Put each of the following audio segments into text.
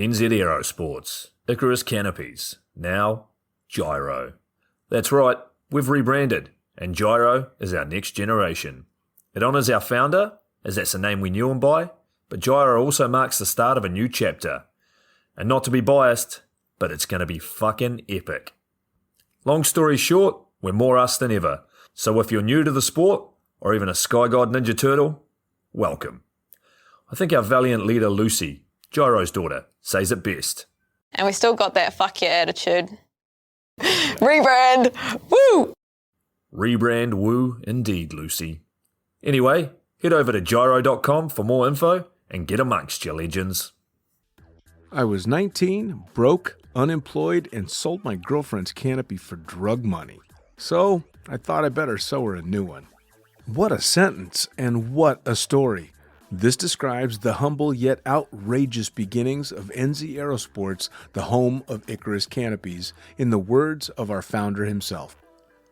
NZ Aerosports, Icarus Canopies, now Gyro. That's right, we've rebranded, and Gyro is our next generation. It honours our founder, as that's the name we knew him by, but Gyro also marks the start of a new chapter. And not to be biased, but it's going to be fucking epic. Long story short, we're more us than ever, so if you're new to the sport, or even a Sky God Ninja Turtle, welcome. I think our valiant leader Lucy, Gyro's daughter, says it best. And we still got that fuck yeah attitude. Rebrand! Woo! Rebrand woo indeed, Lucy. Anyway, head over to gyro.com for more info and get amongst you legends. I was 19, broke, unemployed, and sold my girlfriend's canopy for drug money. So I thought I better sew her a new one. What a sentence, and what a story. This describes the humble yet outrageous beginnings of NZ Aerosports, the home of Icarus Canopies, in the words of our founder himself.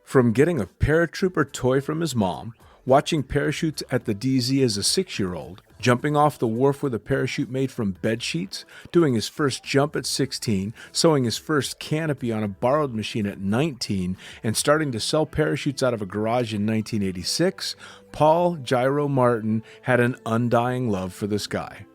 From getting a paratrooper toy from his mom, watching parachutes at the DZ as a 6-year-old, jumping off the wharf with a parachute made from bed sheets, doing his first jump at 16, sewing his first canopy on a borrowed machine at 19, and starting to sell parachutes out of a garage in 1986, Paul Gyro Martin had an undying love for the sky.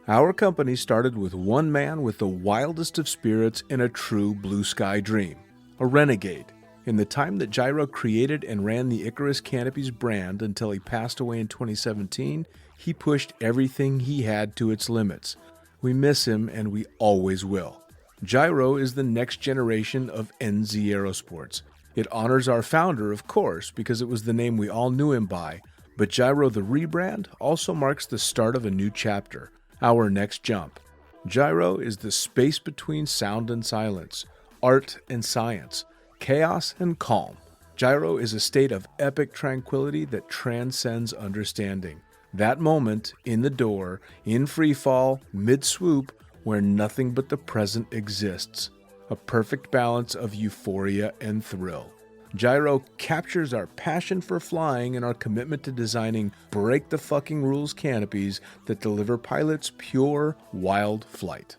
Our company started with one man with the wildest of spirits and a true blue sky dream, a renegade. In the time that Gyro created and ran the Icarus Canopies brand until he passed away in 2017, he pushed everything he had to its limits. We miss him, and we always will. Gyro is the next generation of NZ Aerosports. It honors our founder, of course, because it was the name we all knew him by, but Gyro the rebrand also marks the start of a new chapter, our next jump. Gyro is the space between sound and silence, art and science, chaos and calm. Gyro is a state of epic tranquility that transcends understanding. That moment, in the door, in free fall, mid-swoop, where nothing but the present exists. A perfect balance of euphoria and thrill. Gyro captures our passion for flying and our commitment to designing break-the-fucking-rules canopies that deliver pilots pure, wild flight.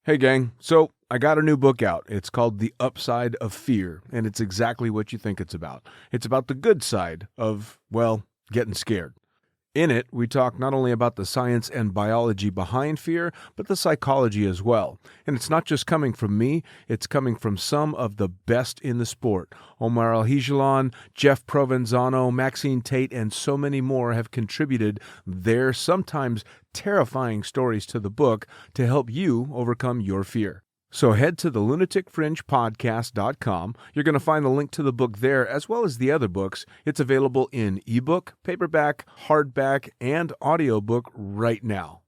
Hey gang, so I got a new book out. It's called The Upside of Fear, and it's exactly what you think it's about. It's about the good side of, well, getting scared. In it, we talk not only about the science and biology behind fear, but the psychology as well. And it's not just coming from me, it's coming from some of the best in the sport. Omar Alhigelan, Jeff Provenzano, Maxine Tate, and so many more have contributed their sometimes terrifying stories to the book to help you overcome your fear. So head to the lunaticfringepodcast.com. You're going to find the link to the book there, as well as the other books. It's available in ebook, paperback, hardback, and audiobook right now.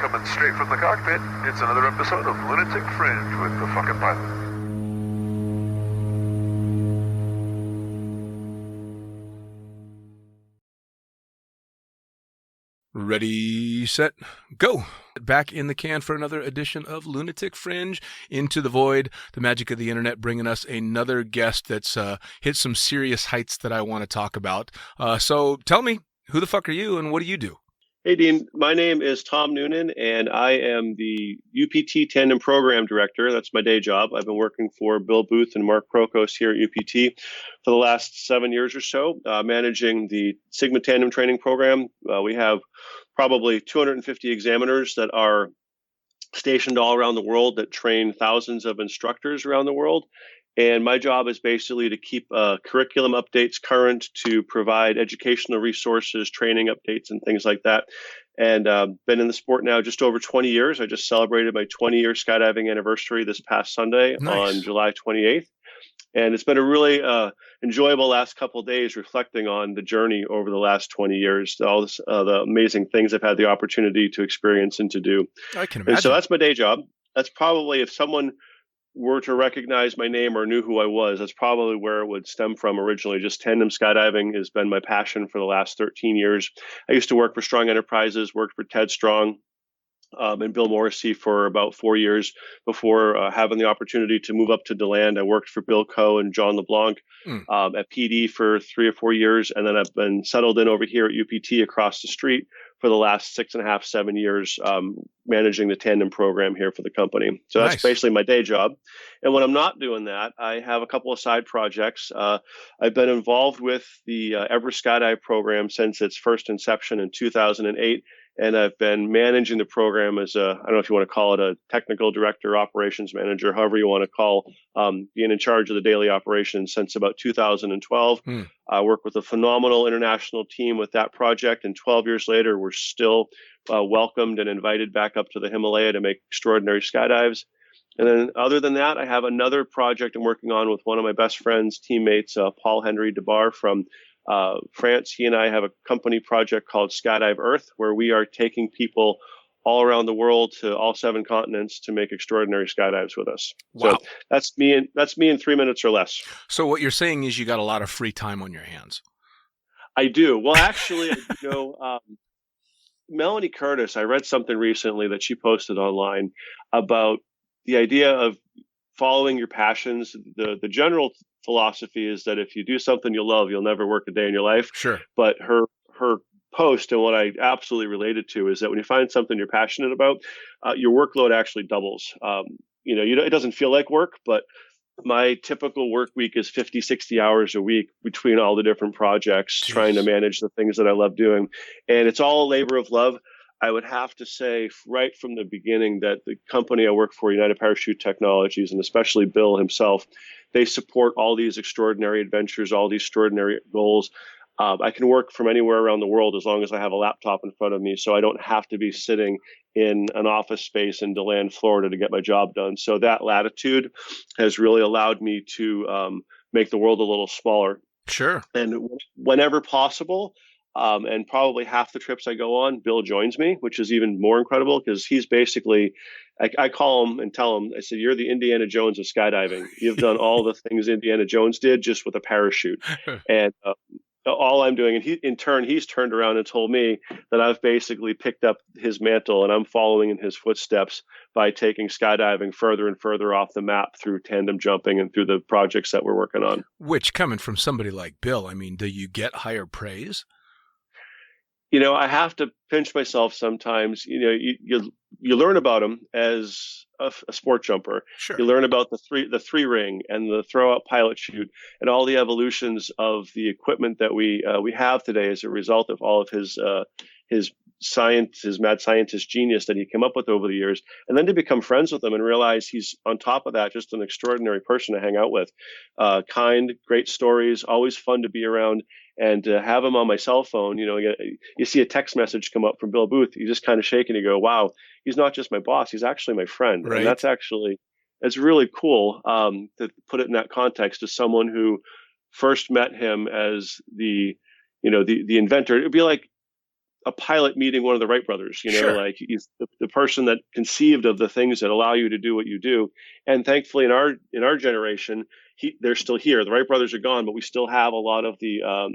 Coming straight from the cockpit, it's another episode of Lunatic Fringe with the fucking pilot. Ready, set, go. Back in the can for another edition of Lunatic Fringe, Into the Void, the magic of the internet, bringing us another guest that's hit some serious heights that I want to talk about. So tell me, who the fuck are you and what do you do? Hey, Dean. My name is Tom Noonan, and I am the UPT Tandem Program Director. That's my day job. I've been working for Bill Booth and Mark Prokos here at UPT for the last 7 years or so, managing the Sigma Tandem Training Program. We have probably 250 examiners that are stationed all around the world that train thousands of instructors around the world. And my job is basically to keep curriculum updates current, to provide educational resources, training updates, and things like that. And been in the sport now just over 20 years. I just celebrated my 20-year skydiving anniversary this past Sunday on July 28th. And it's been a really enjoyable last couple of days reflecting on the journey over the last 20 years, all this, the amazing things I've had the opportunity to experience and to do. I can imagine. And so that's my day job. That's probably, if someone were to recognize my name or knew who I was, that's probably where it would stem from originally. Just tandem skydiving has been my passion for the last 13 years. I used to work for Strong Enterprises, worked for Ted Strong, and Bill Morrissey for about 4 years before having the opportunity to move up to DeLand. I worked for Bill Coe and John LeBlanc at PD for 3 or 4 years, and then I've been settled in over here at UPT across the street for the last 6.5, 7 years, managing the tandem program here for the company. So that's Nice. basically my day job. And when I'm not doing that, I have a couple of side projects. I've been involved with the Everest Skydive program since its first inception in 2008. And I've been managing the program as I don't know if you want to call it a technical director, operations manager, however you want to call, being in charge of the daily operations since about 2012. I work with a phenomenal international team with that project. And 12 years later, we're still welcomed and invited back up to the Himalaya to make extraordinary skydives. And then other than that, I have another project I'm working on with one of my best friends, teammates, Paul Henry Debar from France. He and I have a company project called Skydive Earth, where we are taking people all around the world to all 7 continents to make extraordinary skydives with us. Wow. So that's me in 3 minutes or less. So what you're saying is you got a lot of free time on your hands. I do. Well, actually, Melanie Curtis, I read something recently that she posted online about the idea of following your passions. The general philosophy is that if you do something you love, you'll never work a day in your life. Sure. But her post, and what I absolutely related to, is that when you find something you're passionate about, your workload actually doubles. It doesn't feel like work, but my typical work week is 50, 60 hours a week between all the different projects, trying to manage the things that I love doing. And it's all a labor of love. I would have to say right from the beginning that the company I work for, United Parachute Technologies, and especially Bill himself, they support all these extraordinary adventures, all these extraordinary goals. I can work from anywhere around the world as long as I have a laptop in front of me, so I don't have to be sitting in an office space in DeLand, Florida to get my job done. So that latitude has really allowed me to make the world a little smaller. Sure. And whenever possible, and probably half the trips I go on, Bill joins me, which is even more incredible because he's basically, I call him and tell him, I said, you're the Indiana Jones of skydiving. You've done all the things Indiana Jones did just with a parachute. And all I'm doing, and he's turned around and told me that I've basically picked up his mantle and I'm following in his footsteps by taking skydiving further and further off the map through tandem jumping and through the projects that we're working on. Which, coming from somebody like Bill, I mean, do you get higher praise? I have to pinch myself sometimes. You learn about them as a sport jumper. Sure. You learn about the three ring and the throw out pilot chute and all the evolutions of the equipment that we have today as a result of all of his science, his mad scientist genius that he came up with over the years. And then to become friends with him and realize he's on top of that, just an extraordinary person to hang out with. Kind, great stories, always fun to be around. And to have him on my cell phone, you see a text message come up from Bill Booth. You just kind of shake and you go, wow, he's not just my boss. He's actually my friend. Right. And that's really cool to put it in that context as someone who first met him as the inventor. It'd be like a pilot meeting one of the Wright brothers, Sure. like he's the person that conceived of the things that allow you to do what you do. And thankfully in our generation, they're still here. The Wright brothers are gone, but we still have a lot of the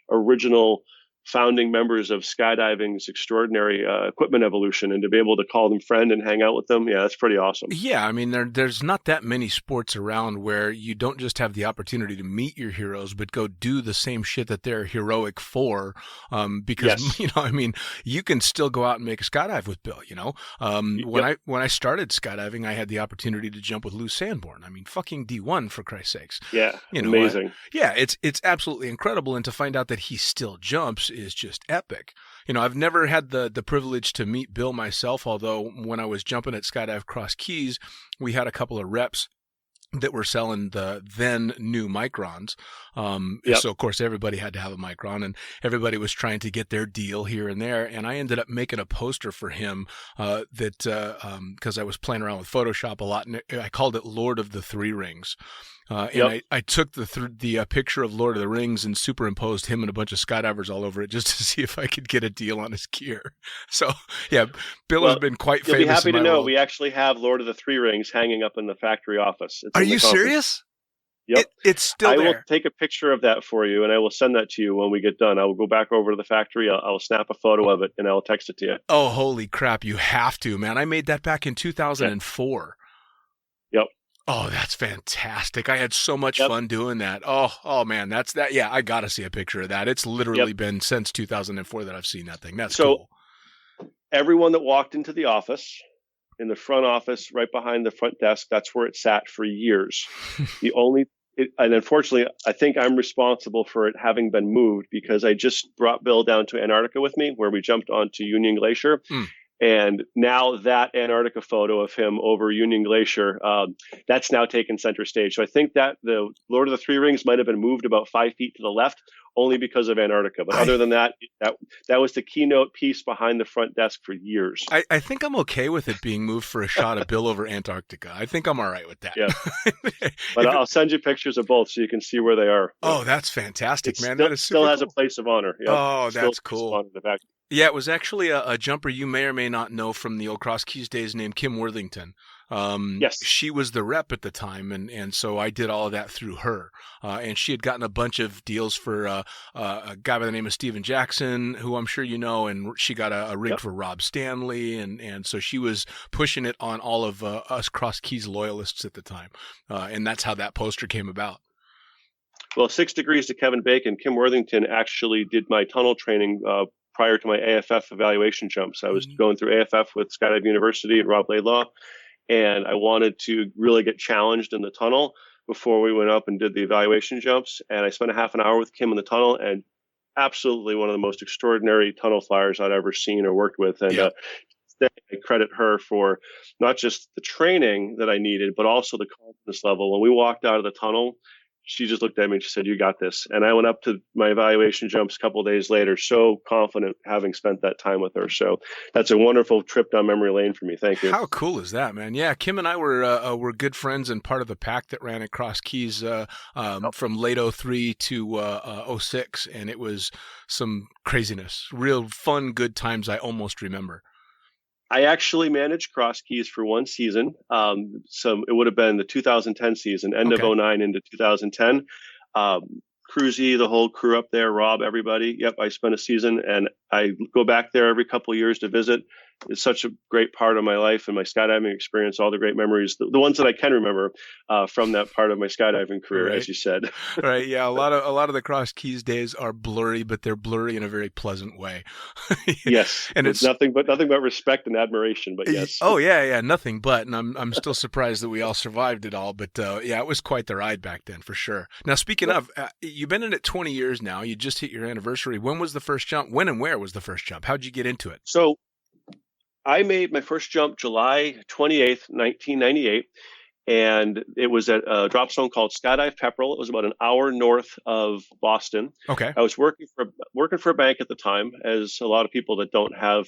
original founding members of skydiving's extraordinary equipment evolution, and to be able to call them friend and hang out with them, yeah, that's pretty awesome. Yeah, I mean, there's not that many sports around where you don't just have the opportunity to meet your heroes, but go do the same shit that they're heroic for. Because Yes. you can still go out and make a skydive with Bill. When I started skydiving, I had the opportunity to jump with Lou Sanborn. I mean, fucking D1 for Christ's sakes. Yeah, amazing. It's absolutely incredible, and to find out that he still jumps is just epic. I've never had the privilege to meet Bill myself, although when I was jumping at Skydive Cross Keys, we had a couple of reps that were selling the then new Microns. So of course everybody had to have a Micron, and everybody was trying to get their deal here and there. And I ended up making a poster for him because I was playing around with Photoshop a lot, and I called it Lord of the Three Rings. I took the picture of Lord of the Rings and superimposed him and a bunch of skydivers all over it just to see if I could get a deal on his gear. So, yeah, Bill has been quite famous. You'll be happy to know world. we actually have Lord of the Three Rings hanging up in the factory office. Are you serious? Yep. It's still I will there. take a picture of that for you, and I will send that to you when we get done. I will go back over to the factory. I'll snap a photo of it, and I'll text it to you. Oh, holy crap. You have to, man. I made that back in Okay. 2004. Yep. Oh, that's fantastic. I had so much Yep. fun doing that. Oh man, that's that. Yeah, I got to see a picture of that. It's literally been since 2004 that I've seen that thing. That's So cool. everyone that walked into the office, in the front office, right behind the front desk, that's where it sat for years. And unfortunately, I think I'm responsible for it having been moved because I just brought Bill down to Antarctica with me, where we jumped onto Union Glacier. Mm. And now that Antarctica photo of him over Union Glacier, that's now taken center stage. So I think that the Lord of the Three Rings might have been moved about 5 feet to the left, only because of Antarctica. But other than that, that was the keynote piece behind the front desk for years. I think I'm okay with it being moved for a shot of Bill over Antarctica. I think I'm all right with that. Yeah. But I'll send you pictures of both so you can see where they are. Oh, that's fantastic, man. Still, That is super still has cool. a place of honor. Yep. Oh, Still that's a place of cool. honor in the back. Yeah, it was actually a jumper you may or may not know from the old Cross Keys days named Kim Worthington. Yes. She was the rep at the time, and so I did all of that through her. And she had gotten a bunch of deals for a guy by the name of Steven Jackson, who I'm sure you know, and she got a rig for Rob Stanley, and so she was pushing it on all of us Cross Keys loyalists at the time. And that's how that poster came about. Well, 6 degrees to Kevin Bacon. Kim Worthington actually did my tunnel training prior to my AFF evaluation jumps. I was going through AFF with Skydive University and Rob Laidlaw, and I wanted to really get challenged in the tunnel before we went up and did the evaluation jumps. And I spent a half an hour with Kim in the tunnel, and absolutely one of the most extraordinary tunnel flyers I'd ever seen or worked with. And I credit her for not just the training that I needed, but also the confidence level. When we walked out of the tunnel, she just looked at me and she said, "You got this." And I went up to my evaluation jumps a couple of days later, so confident having spent that time with her. So that's a wonderful trip down memory lane for me. Thank you. How cool is that, man? Yeah, Kim and I were good friends and part of the pack that ran across Keys from late 03 to 06, and it was some craziness. Real fun, good times I almost remember. I actually managed Cross Keys for one season. It would have been the 2010 season, end of 09 into 2010. Cruzy, the whole crew up there, Rob, everybody. Yep, I spent a season, and I go back there every couple of years to visit. It's such a great part of my life and my skydiving experience, all the great memories, the ones that I can remember from that part of my skydiving career, as you said. Right, yeah, a lot of the Cross Keys days are blurry, but they're blurry in a very pleasant way. Yes, and it's nothing but respect and admiration. But yes, oh yeah, nothing but, and I'm still surprised that we all survived it all. But yeah, it was quite the ride back then for sure. Now, speaking of, you've been in it 20 years now. You just hit your anniversary. When was the first jump? When and where was the first jump? How'd you get into it? So I made my first jump July 28th, 1998, and it was at a drop zone called Skydive Pepperell. It was about an hour north of Boston. Okay. I was working for a bank at the time, as a lot of people that don't have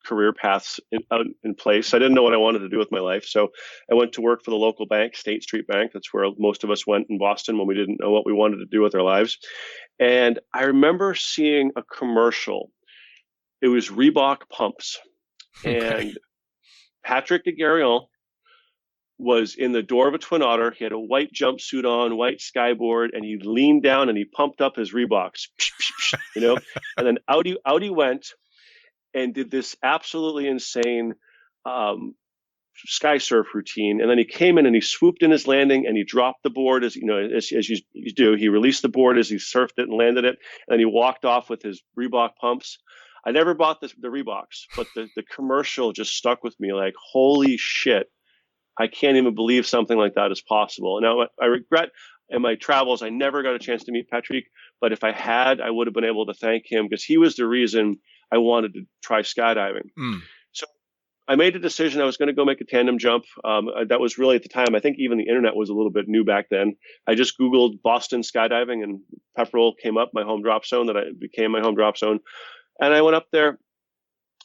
career paths in place. I didn't know what I wanted to do with my life, so I went to work for the local bank, State Street Bank. That's where most of us went in Boston when we didn't know what we wanted to do with our lives. And I remember seeing a commercial. It was Reebok pumps. And Patrick DeGarion was in the door of a Twin Otter. He had a white jumpsuit on, white skyboard, and he leaned down and he pumped up his Reeboks, and then out he went and did this absolutely insane sky surf routine. And then he came in and he swooped in his landing and he dropped the board as you do. He released the board as he surfed it and landed it. And then he walked off with his Reebok pumps. I never bought the Reeboks, but the commercial just stuck with me like, holy shit, I can't even believe something like that is possible. Now, I regret in my travels, I never got a chance to meet Patrick, but if I had, I would have been able to thank him because he was the reason I wanted to try skydiving. So I made a decision I was going to go make a tandem jump. That was really at the time, I think even the internet was a little bit new back then. I just Googled Boston skydiving and Pepperell came up, my home drop zone, that became my home drop zone. And I went up there,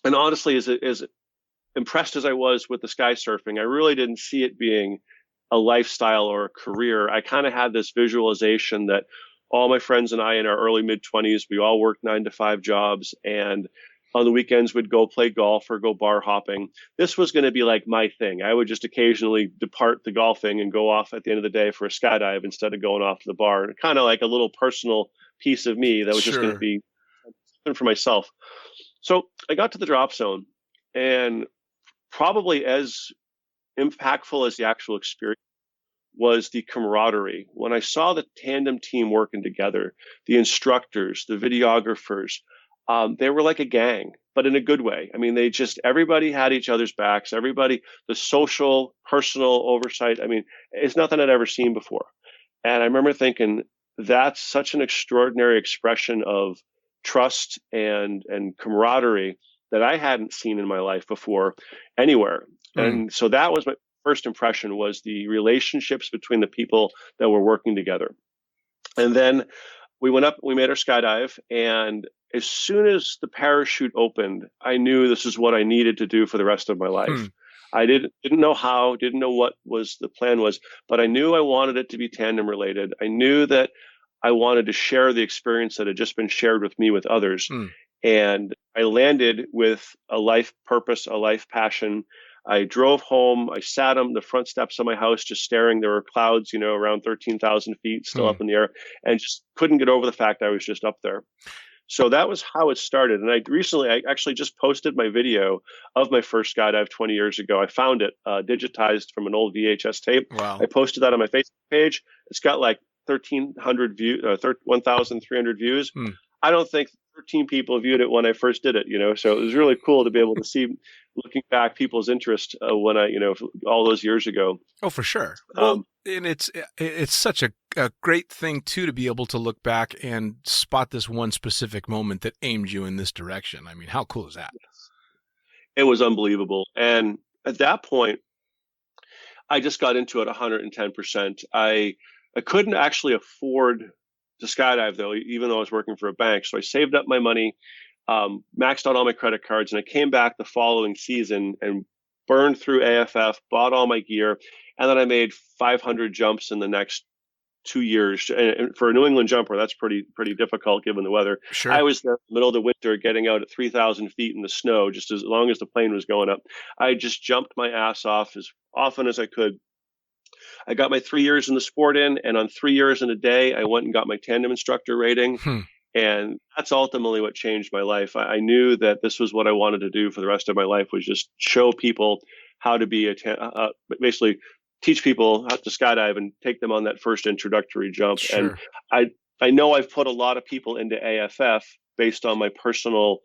and honestly, as impressed as I was with the sky surfing, I really didn't see it being a lifestyle or a career. I kind of had this visualization that all my friends and I in our early mid-20s, we all worked 9-to-5 jobs, and On the weekends, would go play golf or go bar hopping. This was going to be like my thing. I would just occasionally depart the golfing and go off at the end of the day for a skydive instead of going off to the bar. Kind of like a little personal piece of me that was just going to be something for myself. So I got to the drop zone, and probably as impactful as the actual experience was the camaraderie. When I saw the tandem team working together, the instructors, the videographers, they were like a gang, but in a good way. I mean, everybody had each other's backs, the social, personal oversight. I mean, it's nothing I'd ever seen before. And I remember thinking, that's such an extraordinary expression of trust and camaraderie that I hadn't seen in my life before anywhere. And so that was my first impression, was the relationships between the people that were working together. And then we went up, we made our skydive, and as soon as the parachute opened, I knew this is what I needed to do for the rest of my life. I didn't know how, didn't know what was the plan was, but I knew I wanted it to be tandem related. I knew that I wanted to share the experience that had just been shared with me with others. And I landed with a life purpose, a life passion. I drove home. I sat on the front steps of my house, just staring. There were clouds, around 13,000 feet still up in the air, and just couldn't get over the fact I was just up there. So that was how it started. And I actually just posted my video of my first skydive 20 years ago. I found it digitized from an old VHS tape. Wow. I posted that on my Facebook page. It's got like 1,300 views. I don't think 13 people viewed it when I first did it, so it was really cool to be able to see, looking back, people's interest when I, all those years ago. Oh, for sure. Well, and it's such a great thing too, to be able to look back and spot this one specific moment that aimed you in this direction. I mean, how cool is that? It was unbelievable. And at that point, I just got into it 110%. I couldn't actually afford to skydive, though, even though I was working for a bank. So I saved up my money, maxed out all my credit cards, and I came back the following season and burned through AFF, bought all my gear, and then I made 500 jumps in the next 2 years. And for a New England jumper, that's pretty difficult given the weather. Sure. I was there in the middle of the winter, getting out at 3,000 feet in the snow, just as long as the plane was going up. I just jumped my ass off as often as I could. I got my 3 years in the sport in, and on 3 years and a day, I went and got my tandem instructor rating. And that's ultimately what changed my life. I knew that this was what I wanted to do for the rest of my life, was just show people how to be basically teach people how to skydive and take them on that first introductory jump. Sure. And I know I've put a lot of people into AFF based on my personal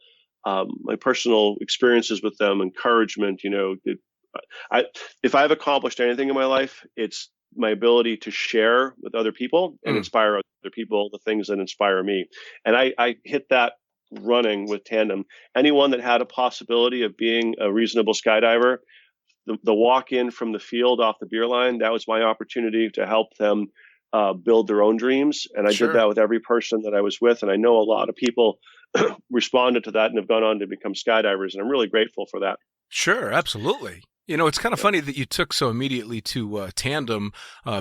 experiences with them, encouragement. If I've accomplished anything in my life, it's my ability to share with other people and inspire other people, the things that inspire me. And I hit that running with tandem. Anyone that had a possibility of being a reasonable skydiver, the walk in from the field off the beer line, that was my opportunity to help them build their own dreams. And I did that with every person that I was with. And I know a lot of people responded to that and have gone on to become skydivers. And I'm really grateful for that. Sure, absolutely. It's kind of funny that you took so immediately to tandem,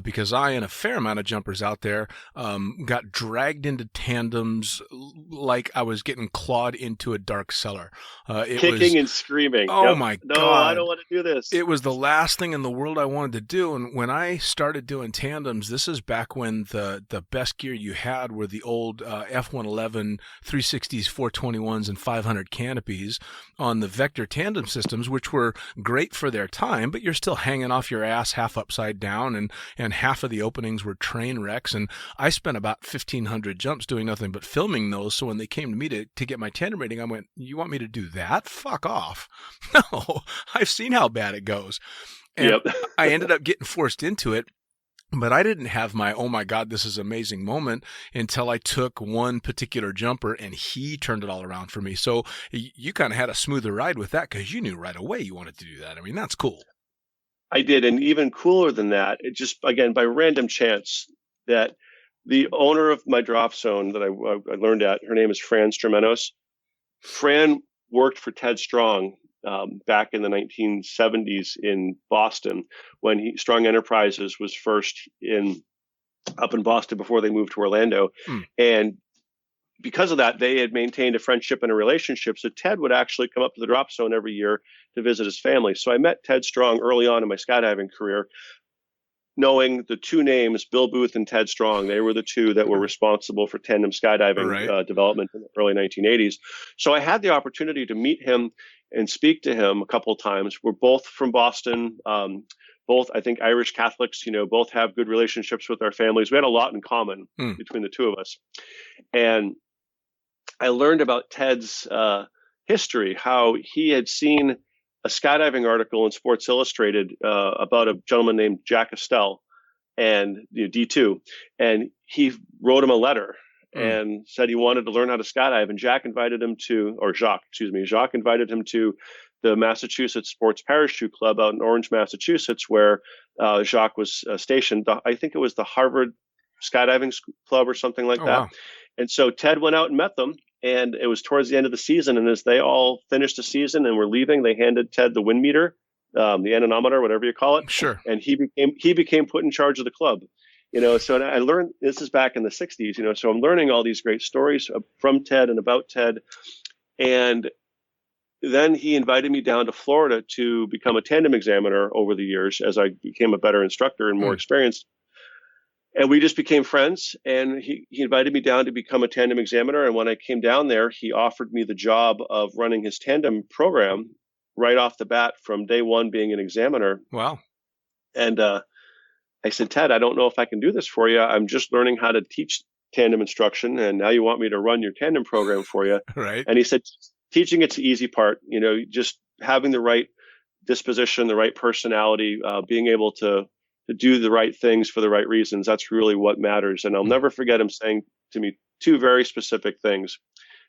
because I and a fair amount of jumpers out there got dragged into tandems like I was getting clawed into a dark cellar. Kicking and screaming. Oh, my God. No, I don't want to do this. It was the last thing in the world I wanted to do. And when I started doing tandems, this is back when the best gear you had were the old F111 360s, 421s, and 500 canopies on the Vector tandem systems, which were great for their time, but you're still hanging off your ass half upside down, and half of the openings were train wrecks. And I spent about 1,500 jumps doing nothing but filming those. So when they came to me to get my tandem rating, I went, "You want me to do that? Fuck off." No, I've seen how bad it goes. And I ended up getting forced into it. But I didn't have my, oh my God, this is an amazing moment until I took one particular jumper and he turned it all around for me. So you kind of had a smoother ride with that because you knew right away you wanted to do that. I mean, that's cool. I did. And even cooler than that, it just, again, by random chance, that the owner of my drop zone that I learned at, her name is Fran Stramenos. Fran worked for Ted Strong back in the 1970s in Boston, when Strong Enterprises was first up in Boston before they moved to Orlando. And because of that, they had maintained a friendship and a relationship. So Ted would actually come up to the drop zone every year to visit his family. So I met Ted Strong early on in my skydiving career, knowing the two names, Bill Booth and Ted Strong. They were the two that were responsible for tandem skydiving development in the early 1980s. So I had the opportunity to meet him and speak to him a couple of times. We're both from Boston, both, I think, Irish Catholics, both have good relationships with our families. We had a lot in common between the two of us. And I learned about Ted's history, how he had seen a skydiving article in Sports Illustrated about a gentleman named Jack Estelle and D2. And he wrote him a letter and said he wanted to learn how to skydive. And Jacques invited him to the Massachusetts Sports Parachute Club out in Orange, Massachusetts, where Jacques was stationed. I think it was the Harvard Skydiving Club or something like that. Wow. And so Ted went out and met them. And it was towards the end of the season. And as they all finished the season and were leaving, they handed Ted the wind meter, the anemometer, whatever you call it. Sure. And he became put in charge of the club. So I learned, this is back in the 60s, so I'm learning all these great stories from Ted and about Ted. And then he invited me down to Florida to become a tandem examiner over the years as I became a better instructor and more experienced. And we just became friends, and he invited me down to become a tandem examiner. And when I came down there, he offered me the job of running his tandem program right off the bat from day one being an examiner. Wow. And I said, Ted, I don't know if I can do this for you. I'm just learning how to teach tandem instruction, and now you want me to run your tandem program for you. Right. And he said, teaching it's the easy part, just having the right disposition, the right personality, being able to do the right things for the right reasons. That's really what matters. And I'll never forget him saying to me two very specific things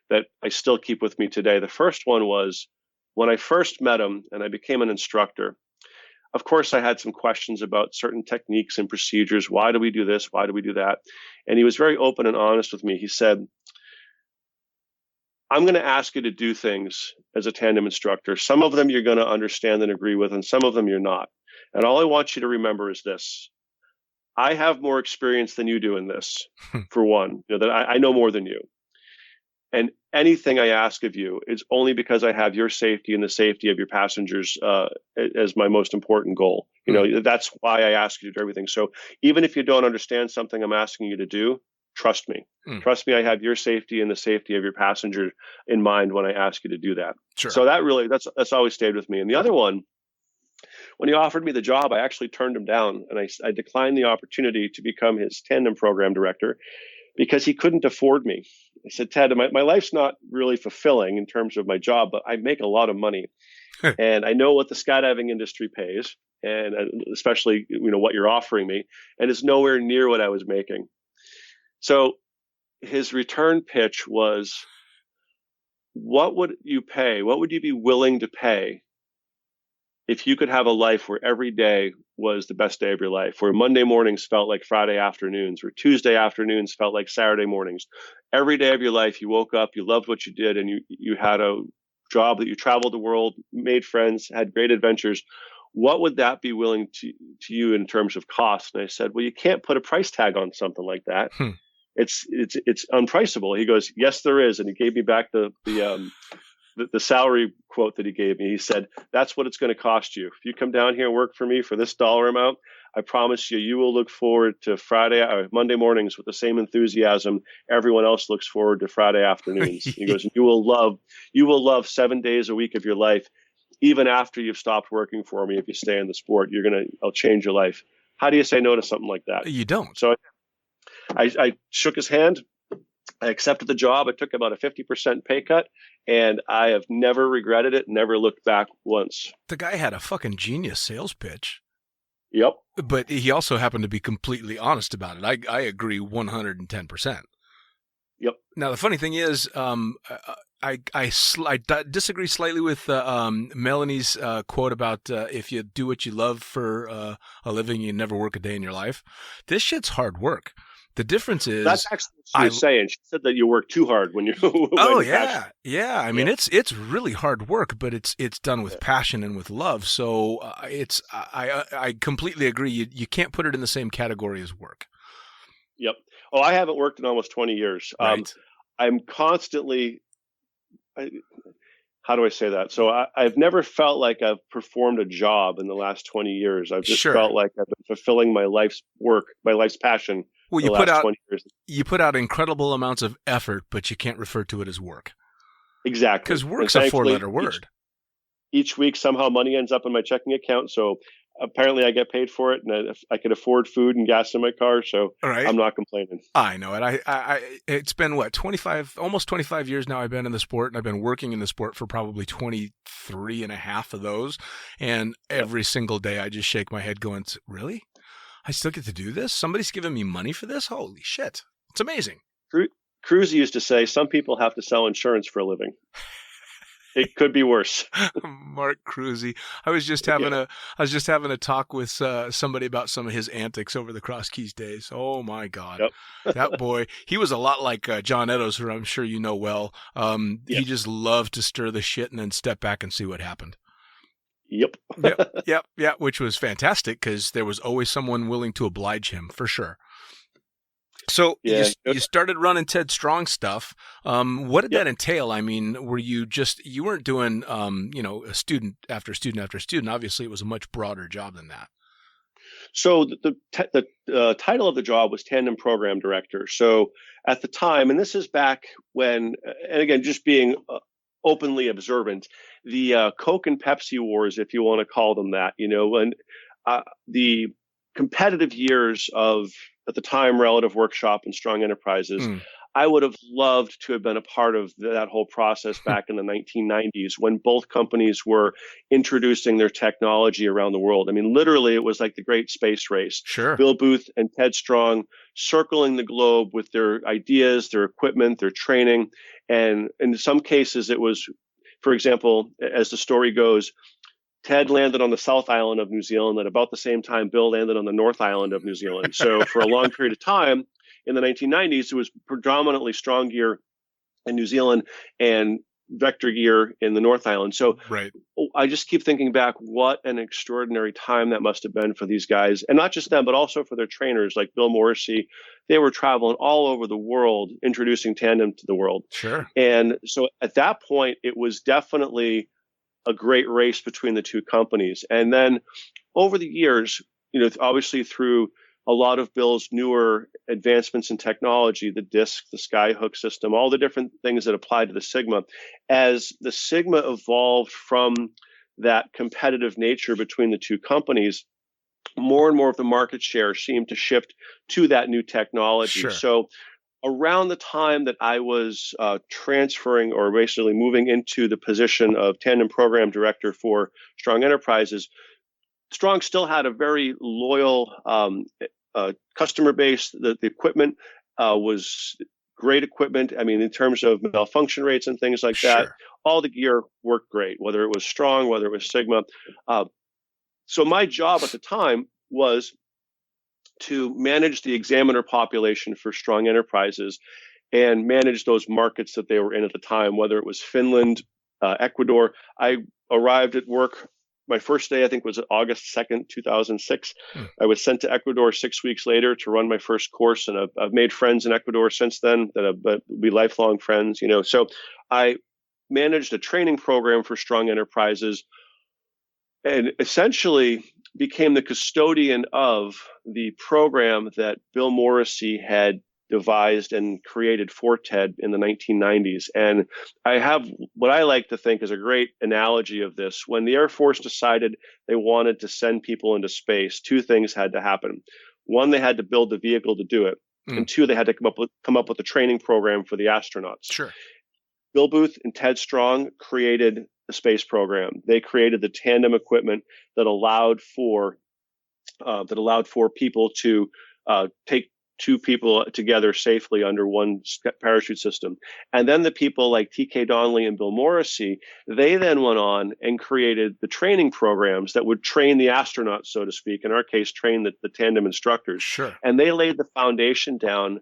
that I still keep with me today. The first one was when I first met him and I became an instructor. Of course, I had some questions about certain techniques and procedures. Why do we do this? Why do we do that? And he was very open and honest with me. He said, I'm going to ask you to do things as a tandem instructor. Some of them you're going to understand and agree with, and some of them you're not. And all I want you to remember is this. I have more experience than you do in this, for one, that I know more than you. And anything I ask of you is only because I have your safety and the safety of your passengers as my most important goal. That's why I ask you to do everything. So even if you don't understand something I'm asking you to do, trust me. Trust me, I have your safety and the safety of your passenger in mind when I ask you to do that. Sure. So that's always stayed with me. And the other one, when he offered me the job, I actually turned him down, and I declined the opportunity to become his tandem program director because he couldn't afford me. I said, Ted, my life's not really fulfilling in terms of my job, but I make a lot of money. And I know what the skydiving industry pays, and especially what you're offering me, and it's nowhere near what I was making. So his return pitch was, what would you pay? What would you be willing to pay if you could have a life where every day was the best day of your life, where Monday mornings felt like Friday afternoons, where Tuesday afternoons felt like Saturday mornings? Every day of your life, you woke up, you loved what you did, and you had a job that you traveled the world, made friends, had great adventures. What would that be willing to you in terms of cost? And I said, well, you can't put a price tag on something like that. It's unpriceable. He goes, yes, there is. And he gave me back the salary quote that he gave me. He said, that's what it's going to cost you. If you come down here and work for me for this dollar amount, I promise you will look forward to Monday mornings with the same enthusiasm everyone else looks forward to Friday afternoons. He goes, you will love 7 days a week of your life, even after you've stopped working for me. If you stay in the sport, I'll change your life. How do you say no to something like that? You don't. So I shook his hand. I accepted the job. I took about a 50% pay cut, and I have never regretted it, never looked back once. The guy had a fucking genius sales pitch. Yep. But he also happened to be completely honest about it. I agree 110%. Yep. Now, the funny thing is, I disagree slightly with Melanie's quote about if you do what you love for a living, you never work a day in your life. This shit's hard work. The difference is that's actually what she was saying. She said that you work too hard when you. Yeah. I mean, it's really hard work, but it's done with passion and with love. So I completely agree. You can't put it in the same category as work. Yep. Oh, I haven't worked in almost 20 years. Right. I'm constantly, how do I say that? So I've never felt like I've performed a job in the last 20 years. I've just Sure. felt like I've been fulfilling my life's work, my life's passion Well, for the last 20 years. you put out incredible amounts of effort, but you can't refer to it as work. Exactly. Because work's And a thankfully, 4-letter word. Each week, somehow money ends up in my checking account. So apparently I get paid for it, and I could afford food and gas in my car. So Right. I'm not complaining. I know it. It's been what, 25, almost 25 years now I've been in the sport, and I've been working in the sport for probably 23 and a half of those. And every single day I just shake my head going, really? I still get to do this? Somebody's giving me money for this? Holy shit. It's amazing. Cruzy used to say, some people have to sell insurance for a living. It could be worse. Mark Cruzy. I was just having a talk with somebody about some of his antics over the Cross Keys days. Oh my God. Yep. That boy, he was a lot like John Eddowes, who I'm sure you know well. He just loved to stir the shit and then step back and see what happened. Yep. Yep, which was fantastic because there was always someone willing to oblige him, for sure. So you started running Ted Strong stuff. What did that entail? I mean, you weren't doing, a student after student after student. Obviously, it was a much broader job than that. So the title of the job was Tandem Program Director. So at the time, and this is back when, and again, just being openly observant, the Coke and Pepsi wars, if you want to call them that, when the competitive years of, at the time, Relative Workshop and Strong Enterprises, I would have loved to have been a part of that whole process back in the 1990s when both companies were introducing their technology around the world. I mean, literally, it was like the great space race. Sure. Bill Booth and Ted Strong circling the globe with their ideas, their equipment, their training. And in some cases, it was, for example, as the story goes, Ted landed on the South Island of New Zealand at about the same time Bill landed on the North Island of New Zealand. So for a long period of time in the 1990s, it was predominantly strong gear in New Zealand and vector gear in the North Island. So right. I just keep thinking back, what an extraordinary time that must have been for these guys. And not just them, but also for their trainers like Bill Morrissey. They were traveling all over the world, introducing tandem to the world. Sure. And so at that point, it was definitely a great race between the two companies. And then over the years, obviously through a lot of Bill's newer advancements in technology, the disc, the skyhook system, all the different things that apply to the Sigma, as the Sigma evolved from that competitive nature between the two companies, more and more of the market share seemed to shift to that new technology. Sure. So around the time that I was transferring or basically moving into the position of Tandem Program Director for Strong Enterprises, Strong still had a very loyal customer base. The equipment was great equipment. I mean, in terms of malfunction rates and things like that, all the gear worked great, whether it was Strong, whether it was Sigma. So my job at the time was to manage the examiner population for Strong Enterprises and manage those markets that they were in at the time, whether it was Finland, Ecuador. I arrived at work. My first day, I think, was August 2nd, 2006. I was sent to Ecuador 6 weeks later to run my first course, and I've made friends in Ecuador since then that have be lifelong friends. So I managed a training program for Strong Enterprises and essentially became the custodian of the program that Bill Morrissey had devised and created for TED in the 1990s. And I have what I like to think is a great analogy of this. When the Air Force decided they wanted to send people into space, two things had to happen. One, they had to build the vehicle to do it. And two, they had to come up with a training program for the astronauts. Sure. Bill Booth and Ted Strong created the space program. They created the tandem equipment that allowed for people to take two people together safely under one parachute system. And then the people like T.K. Donnelly and Bill Morrissey, they then went on and created the training programs that would train the astronauts, so to speak, in our case, train the tandem instructors. Sure. And they laid the foundation down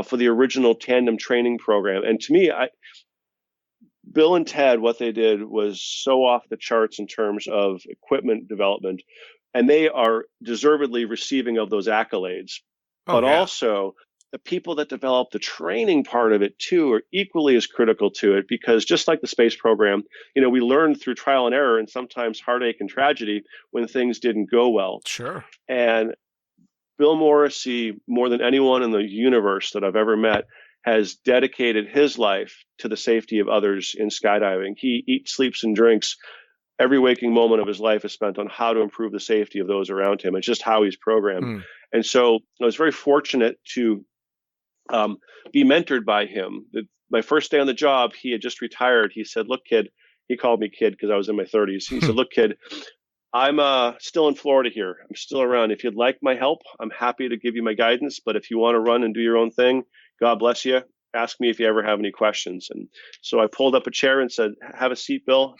for the original tandem training program. And to me, Bill and Ted, what they did was so off the charts in terms of equipment development, and they are deservedly receiving of those accolades. But also, the people that develop the training part of it too are equally as critical to it, because just like the space program, we learned through trial and error and sometimes heartache and tragedy when things didn't go well. Sure. And Bill Morrissey, more than anyone in the universe that I've ever met, has dedicated his life to the safety of others in skydiving. He eats, sleeps, and drinks. Every waking moment of his life is spent on how to improve the safety of those around him. It's just how he's programmed. And so I was very fortunate to be mentored by him. My first day on the job, he had just retired. He said, "Look, kid," he called me kid because I was in my 30s. He said, "Look, kid, I'm still in Florida here. I'm still around. If you'd like my help, I'm happy to give you my guidance. But if you want to run and do your own thing, God bless you. Ask me if you ever have any questions." And so I pulled up a chair and said, "Have a seat, Bill."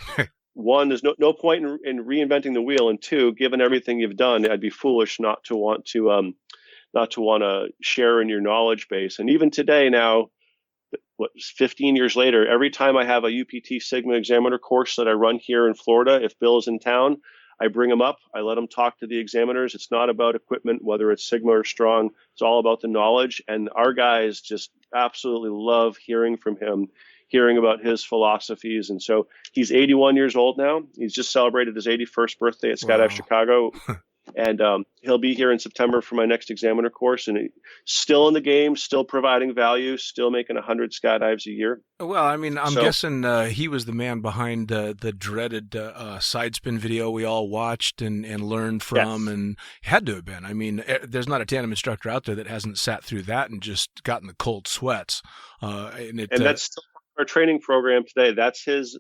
One, there's no point in reinventing the wheel. And two, given everything you've done, I'd be foolish not to want to share in your knowledge base. And even today now, 15 years later, every time I have a UPT Sigma examiner course that I run here in Florida, if Bill is in town, I bring him up. I let him talk to the examiners. It's not about equipment, whether it's Sigma or Strong. It's all about the knowledge. And our guys just absolutely love hearing from him, hearing about his philosophies. And so he's 81 years old now. He's just celebrated his 81st birthday at Skydive Chicago. And he'll be here in September for my next examiner course, and still in the game, still providing value, still making 100 skydives a year. Well, I mean, I'm guessing he was the man behind the dreaded side spin video we all watched and learned from, and had to have been. I mean, there's not a tandem instructor out there that hasn't sat through that and just gotten the cold sweats. And that's still our training program today. That's his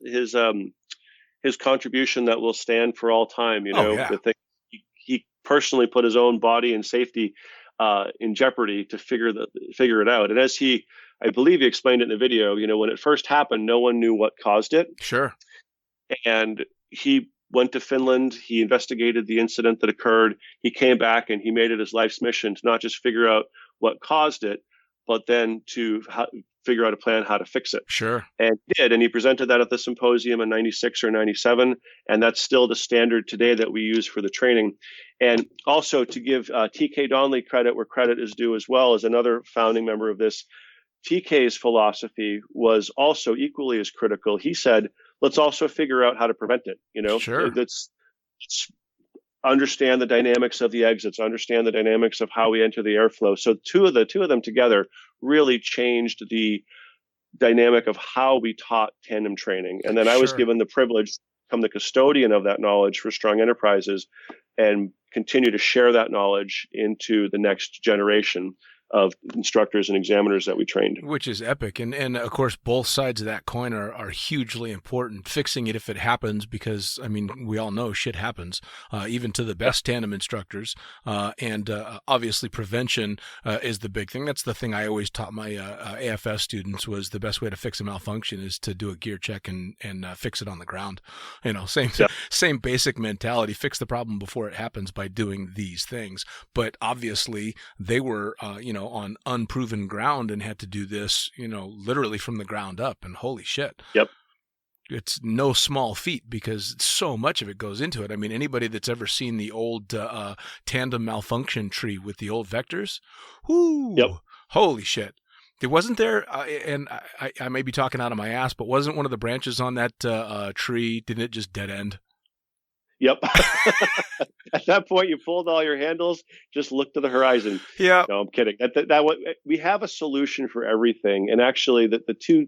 contribution that will stand for all time. The thing. He personally put his own body and safety in jeopardy to figure it out. And as I believe he explained it in the video, when it first happened, no one knew what caused it. Sure. And he went to Finland. He investigated the incident that occurred. He came back and he made it his life's mission to not just figure out what caused it, but then to figure out a plan how to fix it. Sure. And he did. And he presented that at the symposium in 96 or 97. And that's still the standard today that we use for the training. And also to give TK Donnelly credit where credit is due as well, as another founding member of this, TK's philosophy was also equally as critical. He said, let's also figure out how to prevent it. Sure. Let's understand the dynamics of the exits, understand the dynamics of how we enter the airflow. So two of them together really changed the dynamic of how we taught tandem training. And then I was given the privilege to become the custodian of that knowledge for Strong Enterprises and continue to share that knowledge into the next generation of instructors and examiners that we trained. Which is epic. And of course, both sides of that coin are hugely important. Fixing it if it happens, because, I mean, we all know shit happens, even to the best tandem instructors. And obviously prevention is the big thing. That's the thing I always taught my AFS students, was the best way to fix a malfunction is to do a gear check and fix it on the ground. Same basic mentality. Fix the problem before it happens by doing these things. But obviously they were, on unproven ground and had to do this, literally from the ground up. And holy shit. Yep. It's no small feat because so much of it goes into it. I mean, anybody that's ever seen the old tandem malfunction tree with the old vectors, holy shit. Wasn't there, and I may be talking out of my ass, but wasn't one of the branches on that tree, didn't it just dead end? Yep. At that point, you pulled all your handles, just look to the horizon. Yeah. No, I'm kidding. We have a solution for everything. And actually, the two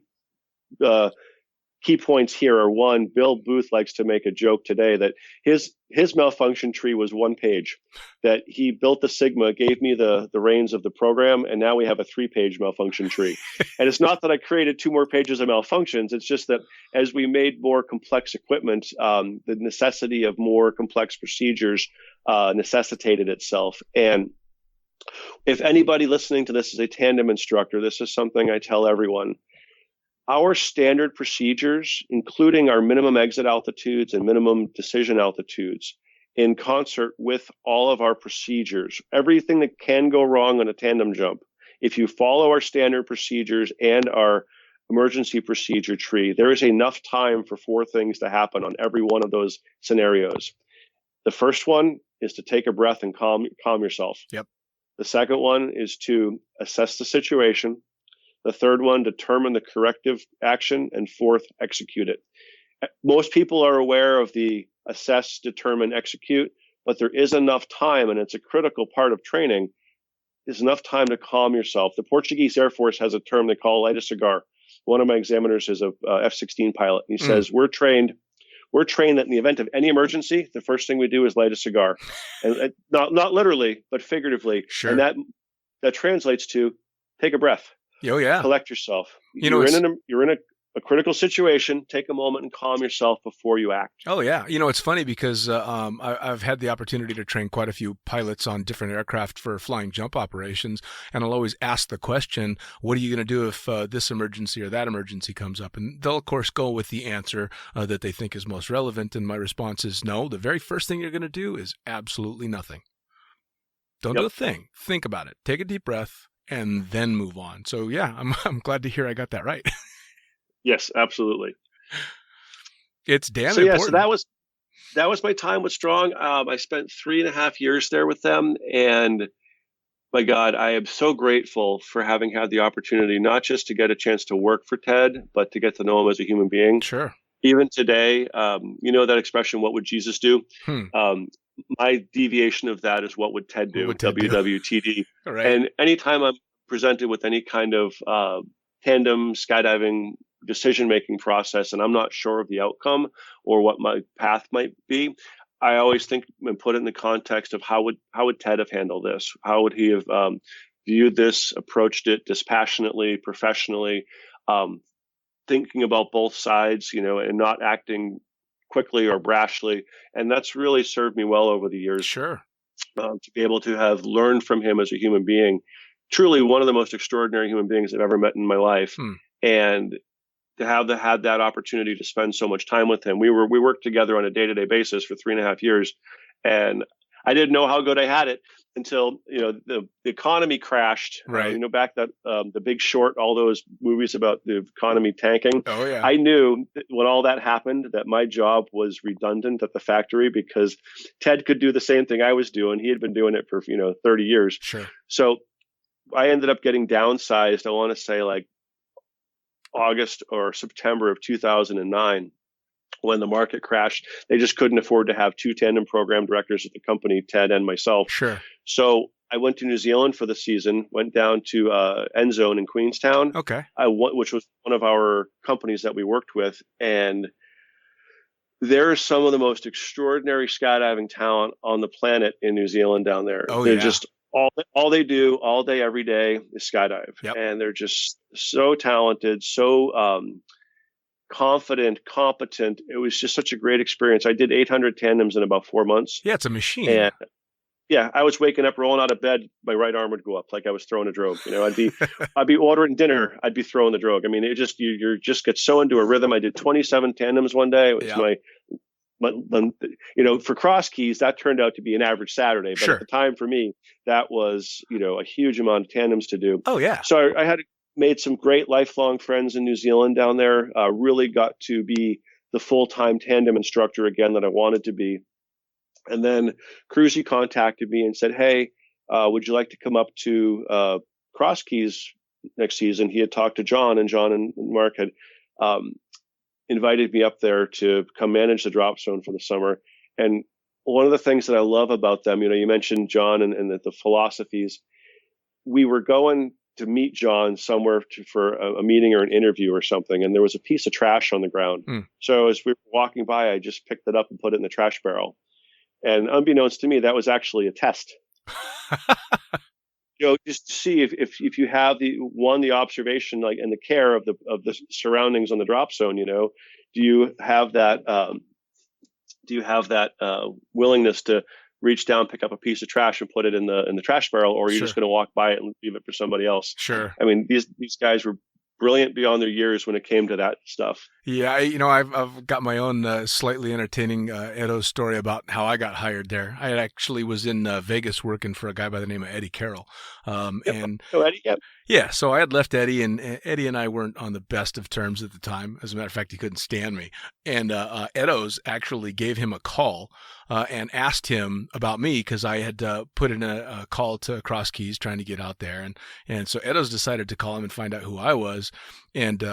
key points here are, one, Bill Booth likes to make a joke today that his malfunction tree was one page, that he built the Sigma, gave me the reins of the program, and now we have a 3-page malfunction tree. And it's not that I created 2 more pages of malfunctions. It's just that as we made more complex equipment, the necessity of more complex procedures necessitated itself. And if anybody listening to this is a tandem instructor, this is something I tell everyone. Our standard procedures, including our minimum exit altitudes and minimum decision altitudes, in concert with all of our procedures, everything that can go wrong on a tandem jump, if you follow our standard procedures and our emergency procedure tree, there is enough time for 4 things to happen on every one of those scenarios. The first one is to take a breath and calm yourself. Yep. The second one is to assess the situation. The third one, determine the corrective action. And fourth, execute it. Most people are aware of the assess, determine, execute, but there is enough time, and it's a critical part of training, is enough time to calm yourself. The Portuguese Air Force has a term they call light a cigar. One of my examiners is a F-16 pilot. And he says, we're trained that in the event of any emergency, the first thing we do is light a cigar. And not literally, but figuratively. Sure. And that translates to take a breath. Oh, yeah. Collect yourself. You're in a critical situation. Take a moment and calm yourself before you act. Oh, yeah. It's funny because I've had the opportunity to train quite a few pilots on different aircraft for flying jump operations. And I'll always ask the question, what are you going to do if this emergency or that emergency comes up? And they'll, of course, go with the answer that they think is most relevant. And my response is no. The very first thing you're going to do is absolutely nothing. Don't do a thing. Think about it. Take a deep breath and then move on. So, yeah, I'm glad to hear I got that right. Yes, absolutely. It's damn important. So that was my time with Strong. I spent 3.5 years there with them, and my God, I am so grateful for having had the opportunity not just to get a chance to work for Ted, but to get to know him as a human being. Sure. Even today, that expression, "What would Jesus do?" My deviation of that is, "What would Ted do?" WWTD. Right. And anytime I'm presented with any kind of tandem skydiving decision-making process, and I'm not sure of the outcome or what my path might be, I always think and put it in the context of how would Ted have handled this? How would he have viewed this, approached it dispassionately, professionally, thinking about both sides, and not acting quickly or brashly. And that's really served me well over the years. Sure. To be able to have learned from him as a human being, truly one of the most extraordinary human beings I've ever met in my life. And to have had that opportunity to spend so much time with him. We worked together on a day-to-day basis for 3.5 years, and I didn't know how good I had it until the economy crashed. Right. Back that The Big Short, all those movies about the economy tanking. Oh yeah. I knew that when all that happened that my job was redundant at the factory, because Ted could do the same thing I was doing. He had been doing it for 30 years. Sure. So I ended up getting downsized. I want to say like August or September of 2009, when the market crashed. They just couldn't afford to have 2 tandem program directors at the company, Ted and myself. Sure. So I went to New Zealand for the season, went down to End Zone in Queenstown, Okay. which was one of our companies that we worked with. And there's some of the most extraordinary skydiving talent on the planet in New Zealand down there. Oh, They're yeah. just all they do all day, every day is skydive. Yep. And they're just so talented, so confident, competent. It was just such a great experience. I did 800 tandems in about 4 months. Yeah, it's a machine. And yeah, I was waking up, rolling out of bed. My right arm would go up like I was throwing a drogue. I'd be ordering dinner. I'd be throwing the drogue. I mean, it just you just get so into a rhythm. I did 27 tandems one day. It was for cross keys, that turned out to be an average Saturday. But Sure. at the time for me, that was a huge amount of tandems to do. Oh yeah. So I had made some great lifelong friends in New Zealand down there. Really got to be the full-time tandem instructor again that I wanted to be. And then Cruzy contacted me and said, "Hey, would you like to come up to Cross Keys next season?" He had talked to John, and John and Mark had invited me up there to come manage the drop zone for the summer. And one of the things that I love about them, you mentioned John and the philosophies. We were going to meet John somewhere for a meeting or an interview or something, and there was a piece of trash on the ground. So as we were walking by, I just picked it up and put it in the trash barrel. And unbeknownst to me, that was actually a test. Just to see if you have the observation and the care of the surroundings on the drop zone. Do you have that willingness to reach down, pick up a piece of trash, and put it in the trash barrel, or are you Sure. just going to walk by it and leave it for somebody else? Sure. I mean, these guys were brilliant beyond their years when it came to that stuff. Yeah, I've got my own slightly entertaining Edo story about how I got hired there. I actually was in Vegas working for a guy by the name of Eddie Carroll, Yep. and Oh, Eddie, yep. yeah, so I had left Eddie, and Eddie and I weren't on the best of terms at the time. As a matter of fact, he couldn't stand me. And Edo's actually gave him a call and asked him about me because I had put in a call to Cross Keys trying to get out there, and so Edo's decided to call him and find out who I was, and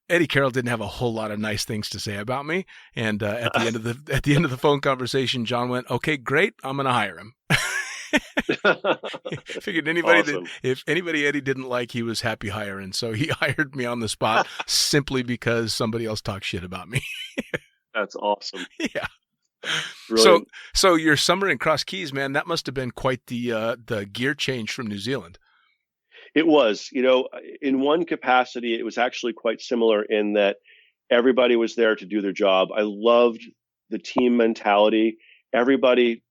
Eddie Carroll didn't have a whole lot of nice things to say about me. And at the end of the phone conversation, John went, "Okay, great, I'm going to hire him." Figured Awesome. if anybody Eddie didn't like, he was happy hiring. So he hired me on the spot simply because somebody else talked shit about me. That's awesome. Yeah. Brilliant. So your summer in Cross Keys, man, that must have been quite the gear change from New Zealand. It was, in one capacity, it was actually quite similar in that everybody was there to do their job. I loved the team mentality. Everybody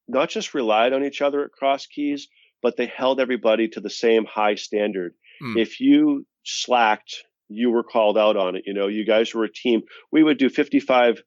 not just relied on each other at Cross Keys, but they held everybody to the same high standard. If you slacked, you were called out on it. You guys were a team. We would do 55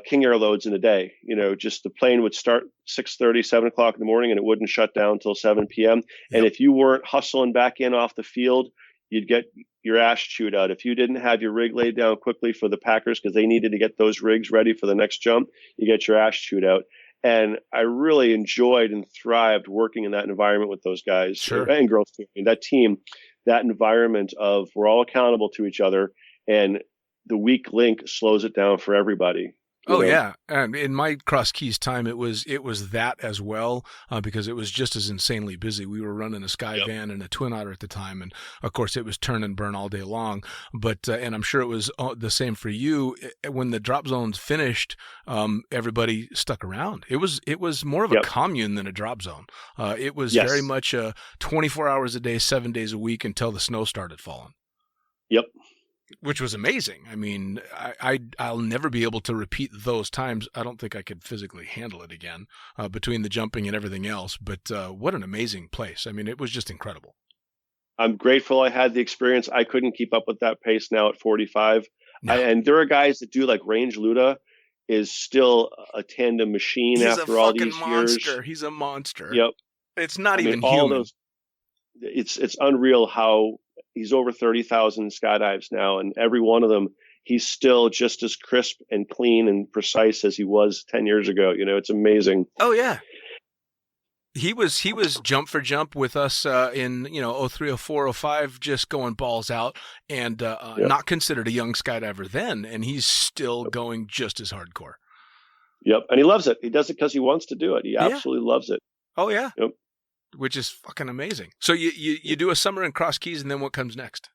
King Air loads in a day. Just the plane would start 6:30, 7 o'clock in the morning, and it wouldn't shut down until 7 p.m. And Yep. if you weren't hustling back in off the field, you'd get your ass chewed out. If you didn't have your rig laid down quickly for the Packers because they needed to get those rigs ready for the next jump, you get your ass chewed out. And I really enjoyed and thrived working in that environment with those guys. Sure. And girls too. And that team, that environment of we're all accountable to each other, and the weak link slows it down for everybody. Oh yeah, and in my Cross Keys time, it was that as well because it was just as insanely busy. We were running a Sky van and a Twin Otter at the time, and of course it was turn and burn all day long. But and I'm sure it was the same for you. When the drop zones finished, everybody stuck around. It was more of a commune than a drop zone. It was very much 24 hours a day, 7 days a week until the snow started falling. Yep. Which was amazing. I mean, I'll never be able to repeat those times. I don't think I could physically handle it again between the jumping and everything else. But what an amazing place. I mean, it was just incredible. I'm grateful I had the experience. I couldn't keep up with that pace now at 45. No. And there are guys that do like Range Luda is still a tandem machine after all these monster. years. He's a monster. Yep. It's not even all human. It's unreal how he's over 30,000 skydives now, and every one of them, he's still just as crisp and clean and precise as he was 10 years ago. It's amazing. Oh yeah. He was jump for jump with us in 03, 04, 05, just going balls out, and not considered a young skydiver then, and he's still going just as hardcore. Yep, and he loves it. He does it because he wants to do it. He absolutely loves it. Oh yeah. Yep. Which is fucking amazing. So you do a summer in Cross Keys, and then what comes next?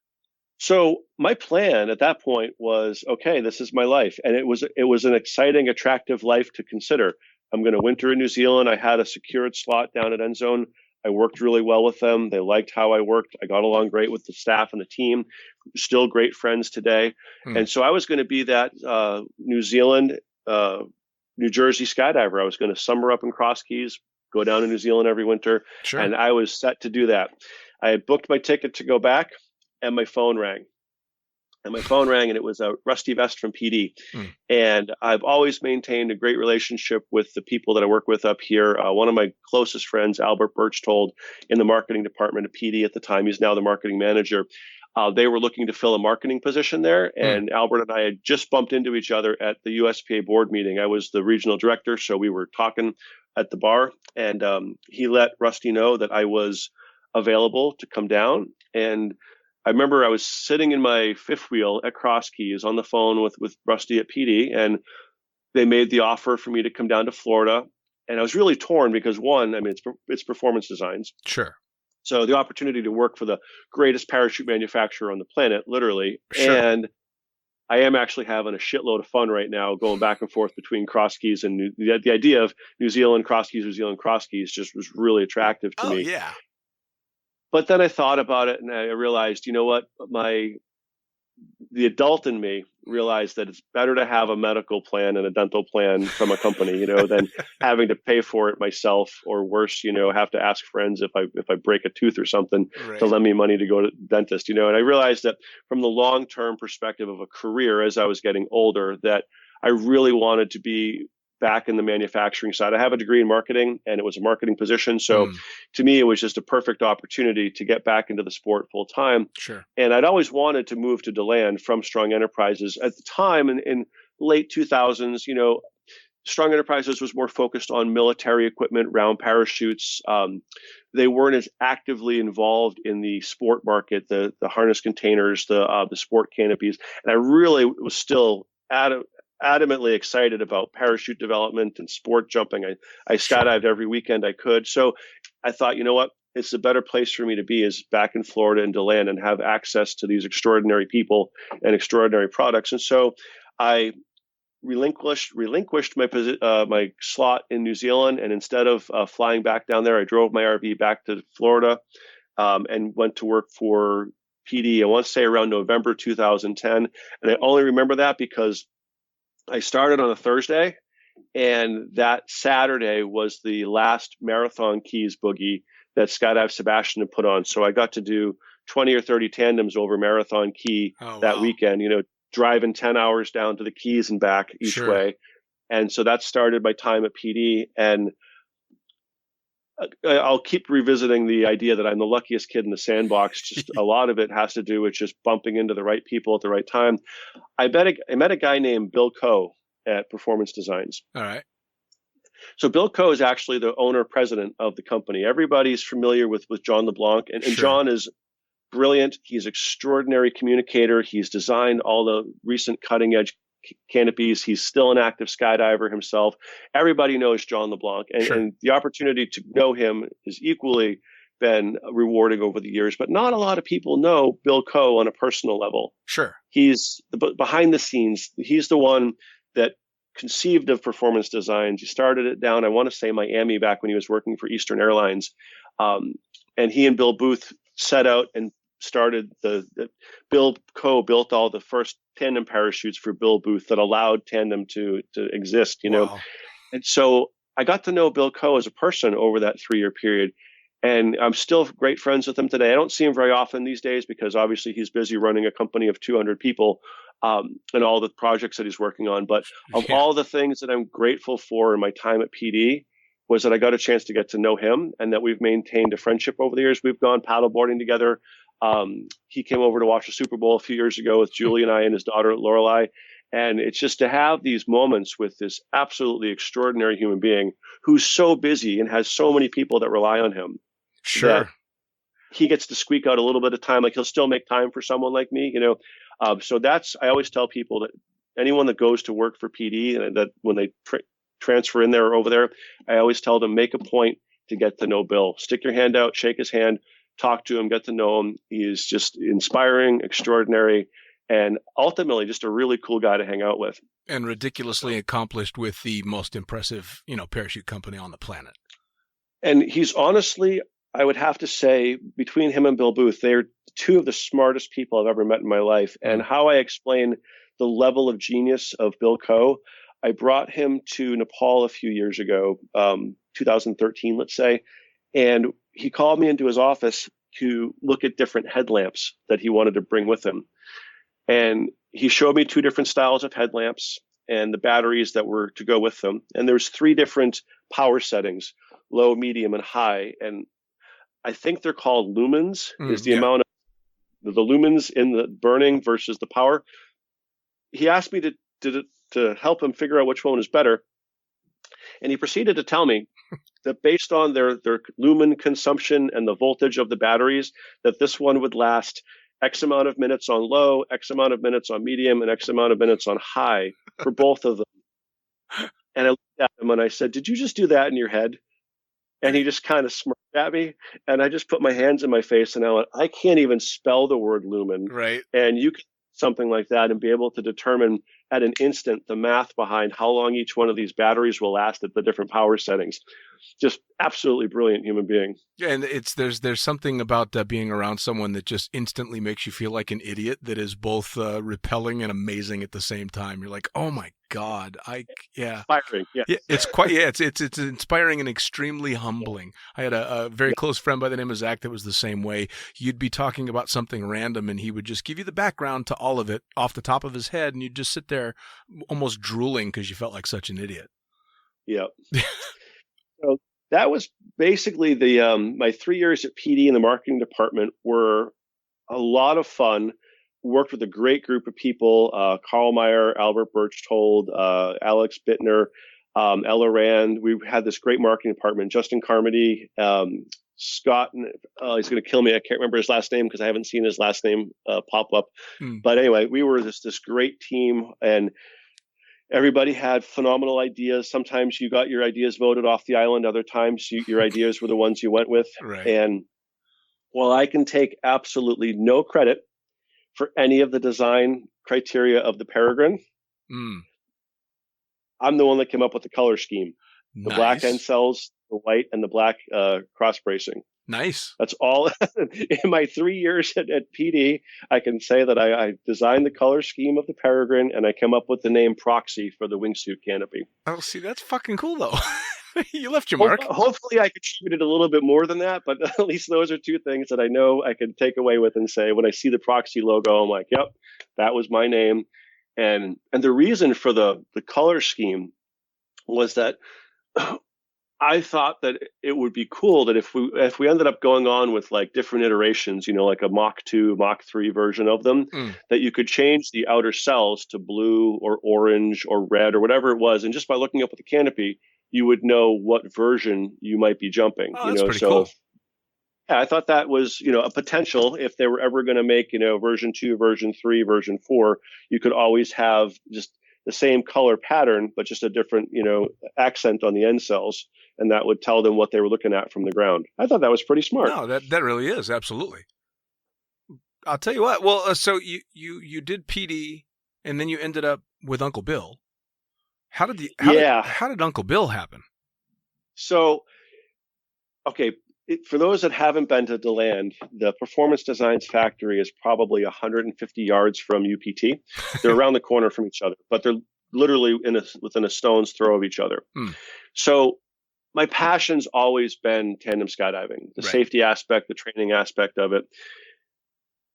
So my plan at that point was, okay, this is my life, and it was an exciting, attractive life to consider. I'm going to winter in New Zealand. I had a secured slot down at End Zone. I worked really well with them. They liked how I worked. I got along great with the staff and the team. Still great friends today. And so I was going to be that New Zealand, New Jersey skydiver. I was going to summer up in Cross Keys, go down to New Zealand every winter. Sure. And I was set to do that. I had booked my ticket to go back, and my phone rang. And it was a Rusty Vest from PD. And I've always maintained a great relationship with the people that I work with up here. One of my closest friends, Albert Birchtold, in the marketing department of PD at the time, he's now the marketing manager. They were looking to fill a marketing position there. And Albert and I had just bumped into each other at the USPA board meeting. I was the regional director, so we were talking at the bar. And he let Rusty know that I was available to come down. And I remember I was sitting in my fifth wheel at Cross Keys on the phone with Rusty at PD, and they made the offer for me to come down to Florida. And I was really torn because one, I mean, it's performance designs. Sure. So the opportunity to work for the greatest parachute manufacturer on the planet, literally. Sure. And I am actually having a shitload of fun right now going back and forth between Cross Keys and the idea of New Zealand Cross Keys just was really attractive to me. Oh, yeah. But then I thought about it and I realized, you know what, my the adult in me realized that it's better to have a medical plan and a dental plan from a company, than having to pay for it myself, or worse, have to ask friends if I break a tooth or something to lend me money to go to the dentist, And I realized that from the long-term perspective of a career, as I was getting older, that I really wanted to be back in the manufacturing side. I have a degree in marketing, and it was a marketing position. So to me, it was just a perfect opportunity to get back into the sport full time. Sure. And I'd always wanted to move to DeLand from Strong Enterprises. At the time, in late 2000s, Strong Enterprises was more focused on military equipment, round parachutes. They weren't as actively involved in the sport market, the harness containers, the sport canopies. And I really was still adamantly excited about parachute development and sport jumping. I skydived every weekend I could. So I thought, you know what? It's a better place for me to be is back in Florida and DeLand and have access to these extraordinary people and extraordinary products. And so I relinquished my slot in New Zealand. And instead of flying back down there, I drove my RV back to Florida and went to work for PD. I want to say around November 2010. And I only remember that because I started on a Thursday, and that Saturday was the last Marathon Keys boogie that Skydive Sebastian had put on. So I got to do 20 or 30 tandems over Marathon Key that weekend, driving 10 hours down to the Keys and back each way. And so that started my time at PD. And I'll keep revisiting the idea that I'm the luckiest kid in the sandbox. Just a lot of it has to do with just bumping into the right people at the right time. I met a guy named Bill Coe at Performance Designs. All right. So Bill Coe is actually the owner president of the company. Everybody's familiar with John LeBlanc, and John is brilliant. He's an extraordinary communicator. He's designed all the recent cutting edge canopies. He's still an active skydiver himself. Everybody knows John LeBlanc, and the opportunity to know him has equally been rewarding over the years. But not a lot of people know Bill Coe on a personal level. Sure. He's behind the scenes. He's the one that conceived of Performance Designs. He started it down, I want to say Miami, back when he was working for Eastern Airlines. And he and Bill Booth set out and started Bill Coe built all the first tandem parachutes for Bill Booth that allowed tandem to exist, Wow. And so I got to know Bill Coe as a person over that 3-year period. And I'm still great friends with him today. I don't see him very often these days because obviously he's busy running a company of 200 people and all the projects that he's working on. But of all the things that I'm grateful for in my time at PD was that I got a chance to get to know him, and that we've maintained a friendship over the years. We've gone paddleboarding together. He came over to watch the Super Bowl a few years ago with Julie and I and his daughter Lorelai. And it's just to have these moments with this absolutely extraordinary human being who's so busy and has so many people that rely on him. Sure. He gets to squeak out a little bit of time. Like, he'll still make time for someone like me, So I always tell people that anyone that goes to work for PD, and that when they transfer in there or over there, I always tell them, make a point to get to know Bill. Stick your hand out, shake his hand, talk to him, get to know him. He is just inspiring, extraordinary, and ultimately just a really cool guy to hang out with. And ridiculously accomplished with the most impressive, parachute company on the planet. And he's honestly, I would have to say, between him and Bill Booth, they're two of the smartest people I've ever met in my life. And how I explain the level of genius of Bill Coe, I brought him to Nepal a few years ago, 2013, let's say, and he called me into his office to look at different headlamps that he wanted to bring with him. And he showed me 2 different styles of headlamps and the batteries that were to go with them. And there's 3 different power settings, low, medium, and high. And I think they're called lumens, is the amount of the lumens in the burning versus the power. He asked me to help him figure out which one is better. And he proceeded to tell me that based on their lumen consumption and the voltage of the batteries, that this one would last X amount of minutes on low, X amount of minutes on medium, and X amount of minutes on high for both of them. And I looked at him and I said, "Did you just do that in your head?" And he just kind of smirked at me. And I just put my hands in my face and I went, I can't even spell the word lumen. Right. And you can something like that and be able to determine at an instant the math behind how long each one of these batteries will last at the different power settings. Just absolutely brilliant human being. Yeah, and there's something about being around someone that just instantly makes you feel like an idiot that is both repelling and amazing at the same time. You're like, oh my God, Inspiring. Yeah. Yeah, it's inspiring and extremely humbling. I had a very close friend by the name of Zach that was the same way. You'd be talking about something random and he would just give you the background to all of it off the top of his head, and you'd just sit there almost drooling because you felt like such an idiot. Yeah. So that was basically the my 3 years at PD in the marketing department were a lot of fun. Worked with a great group of people, Carl Meyer, Albert Birchtold, Alex Bittner, Ella Rand. We had this great marketing department, Justin Carmody, Scott, he's going to kill me. I can't remember his last name because I haven't seen his last name pop up. But anyway, we were this great team, and everybody had phenomenal ideas. Sometimes you got your ideas voted off the island. Other times your ideas were the ones you went with. Right. And while I can take absolutely no credit for any of the design criteria of the Peregrine, I'm the one that came up with the color scheme. The black end cells, the white, and the black cross bracing. Nice. That's all. In my 3 years at PD, I can say that I designed the color scheme of the Peregrine, and I came up with the name Proxy for the wingsuit canopy. Oh, see, that's fucking cool, though. You left your mark. Hopefully I contributed a little bit more than that, but at least those are two things that I know I can take away with and say, when I see the Proxy logo, I'm like, yep, that was my name. And the reason for the color scheme was that I thought that it would be cool that if we ended up going on with like different iterations, like a Mach 2, Mach 3 version of them, that you could change the outer cells to blue or orange or red or whatever it was. And just by looking up at the canopy, you would know what version you might be jumping. Oh, that's pretty cool. Yeah, I thought that was, a potential. If they were ever going to make, version 2, version 3, version 4, you could always have just the same color pattern, but just a different, accent on the end cells. And that would tell them what they were looking at from the ground. I thought that was pretty smart. No, that really is. Absolutely. I'll tell you what. Well, so you did PD and then you ended up with Uncle Bill. How did Uncle Bill happen? So, okay. For those that haven't been to DeLand, the Performance Designs factory is probably 150 yards from UPT. They're around the corner from each other, but they're literally within a stone's throw of each other. So my passion's always been tandem skydiving, the safety aspect, the training aspect of it.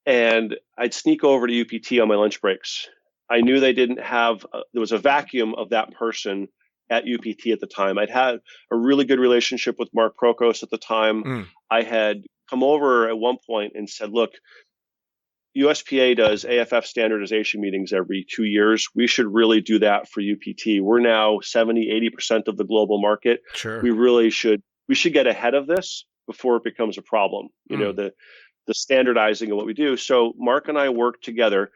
And I'd sneak over to UPT on my lunch breaks. I knew they didn't have, there was a vacuum of that person at UPT at the time. I'd had a really good relationship with Mark Prokos at the time. I had come over at one point and said, look, USPA does AFF standardization meetings every 2 years. We should really do that for UPT. We're now 70-80% of the global market. Sure. We should get ahead of this before it becomes a problem. The standardizing of what we do. So Mark and I worked together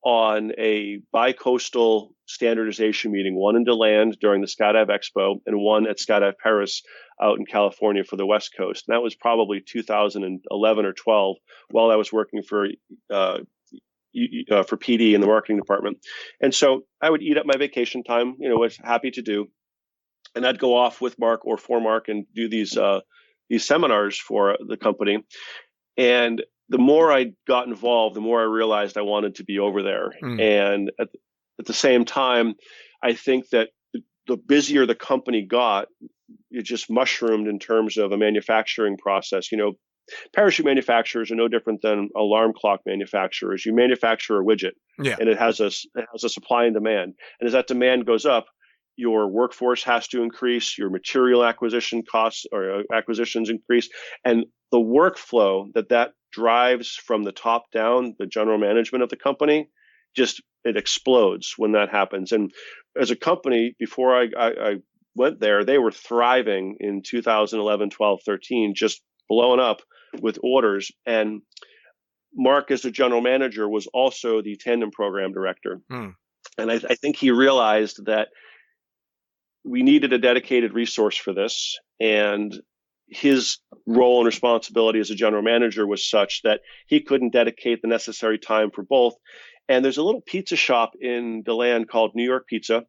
on a bi-coastal standardization meeting, one in DeLand during the Skydive Expo and one at Skydive Paris out in California for the West Coast. And that was probably 2011 or 12 while I was working for PD in the marketing department. And so I would eat up my vacation time, was happy to do. And I'd go off with Mark or for Mark and do these seminars for the company. And the more I got involved, the more I realized I wanted to be over there. And at the same time, I think that the busier the company got, it just mushroomed in terms of a manufacturing process. Parachute manufacturers are no different than alarm clock manufacturers. You manufacture a widget, and it has a supply and demand. And as that demand goes up, your workforce has to increase, your material acquisition costs or acquisitions increase, and the workflow that drives from the top down, the general management of the company, it explodes when that happens. And as a company, before I went there, they were thriving in 2011, 12, 13, just blowing up with orders. And Mark, as the general manager, was also the tandem program director. And I think he realized that we needed a dedicated resource for this. And his role and responsibility as a general manager was such that he couldn't dedicate the necessary time for both. And there's a little pizza shop in DeLand called New York Pizza.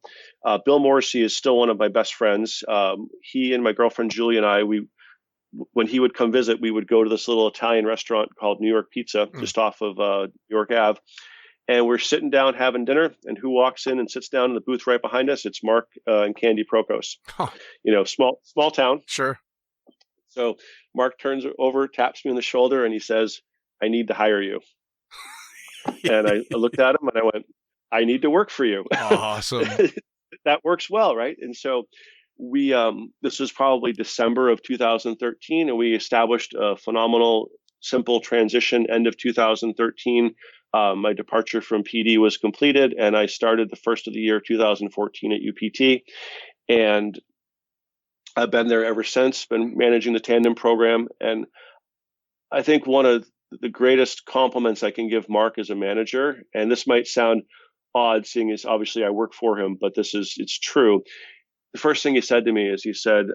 Bill Morrissey is still one of my best friends. He and my girlfriend Julie and I, when he would come visit, we would go to this little Italian restaurant called New York Pizza, just off of New York Ave. And we're sitting down having dinner, and who walks in and sits down in the booth right behind us? It's Mark and Candy Prokos. Huh. Small town. Sure. So Mark turns over, taps me on the shoulder, and he says, "I need to hire you." And I looked at him and I went, "I need to work for you." Awesome. That works well, right? And so we, this was probably December of 2013, and we established a phenomenal, simple transition. End of 2013, my departure from PD was completed, and I started the first of the year 2014 at UPT, and I've been there ever since. Been managing the tandem program, and I think one of the greatest compliments I can give Mark as a manager, and this might sound odd, seeing as obviously I work for him, but it's true. The first thing he said to me is, he said,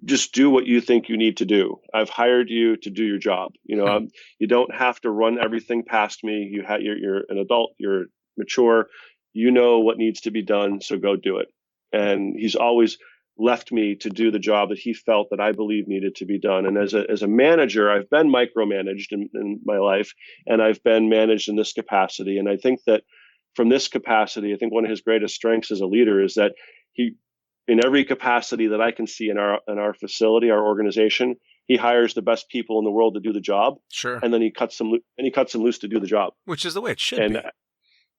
"Just do what you think you need to do. I've hired you to do your job. You don't have to run everything past me. You're an adult. You're mature. You know what needs to be done. So go do it." And he's always left me to do the job that he felt that I believe needed to be done. And as a manager, I've been micromanaged in my life, and I've been managed in this capacity. And I think that from this capacity, I think one of his greatest strengths as a leader is that he, in every capacity that I can see in our facility, our organization, he hires the best people in the world to do the job. Sure. And then he cuts them loose to do the job. Which is the way it should be.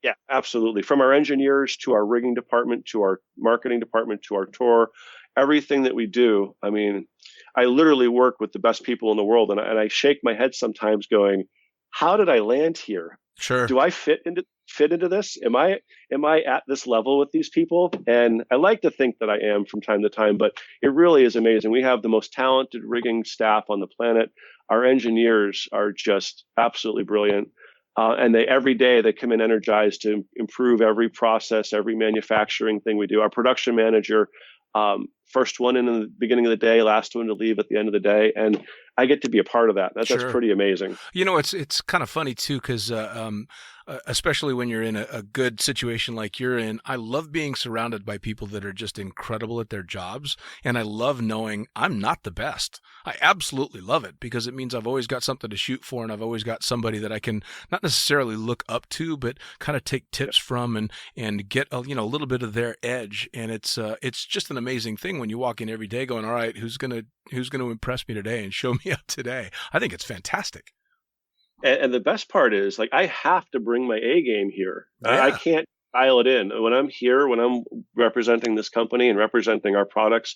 Yeah, absolutely. From our engineers to our rigging department, to our marketing department, to our tour, everything that we do. I mean, I literally work with the best people in the world, and I shake my head sometimes going, how did I land here? Sure. Do I fit into this? Am I at this level with these people? And I like to think that I am from time to time, but it really is amazing. We have the most talented rigging staff on the planet. Our engineers are just absolutely brilliant. And every day they come in energized to improve every process, every manufacturing thing we do. Our production manager, first one in the beginning of the day, last one to leave at the end of the day. And I get to be a part of that. That's pretty amazing. It's kind of funny too, because especially when you're in a good situation like you're in, I love being surrounded by people that are just incredible at their jobs. And I love knowing I'm not the best. I absolutely love it, because it means I've always got something to shoot for, and I've always got somebody that I can not necessarily look up to, but kind of take tips from and get a little bit of their edge. And it's just an amazing thing when you walk in every day going, all right, who's going to impress me today and show me up today? I think it's fantastic. And the best part is, like, I have to bring my A game here. Yeah. I can't dial it in. When I'm here, when I'm representing this company and representing our products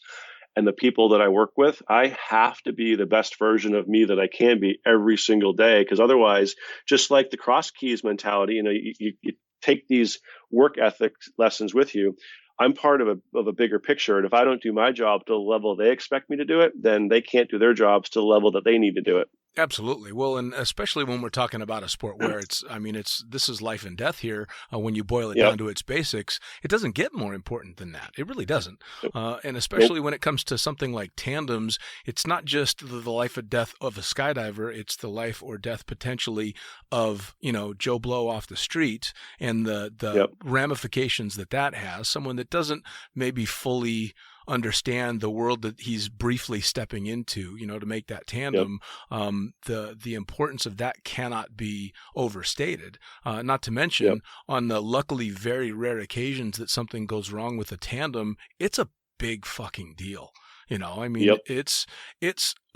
and the people that I work with, I have to be the best version of me that I can be every single day. Because otherwise, just like the cross keys mentality, you take these work ethic lessons with you. I'm part of a bigger picture. And if I don't do my job to the level they expect me to do it, then they can't do their jobs to the level that they need to do it. Absolutely. Well, and especially when we're talking about a sport where this is life and death here. When you boil it down to its basics, it doesn't get more important than that. It really doesn't. And especially when it comes to something like tandems, it's not just the life or death of a skydiver. It's the life or death potentially of, Joe Blow off the street, and the ramifications that has. Someone that doesn't maybe fully understand the world that he's briefly stepping into, to make that tandem. The importance of that cannot be overstated. Not to mention, on the luckily very rare occasions that something goes wrong with a tandem, it's a big fucking deal. It's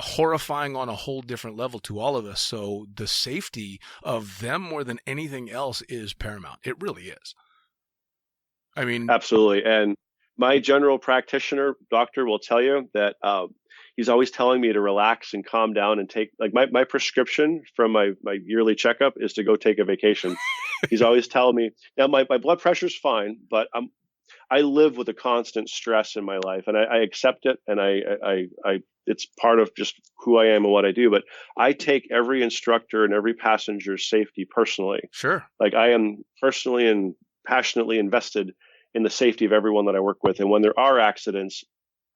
horrifying on a whole different level to all of us. So the safety of them more than anything else is paramount. It really is. Absolutely. And my general practitioner doctor will tell you that he's always telling me to relax and calm down and take, like, my prescription from my yearly checkup is to go take a vacation. He's always telling me, now my blood pressure's fine, but I live with a constant stress in my life, and I accept it, and I it's part of just who I am and what I do. But I take every instructor and every passenger's safety personally. Sure. Like, I am personally and passionately invested in the safety of everyone that I work with. And when there are accidents,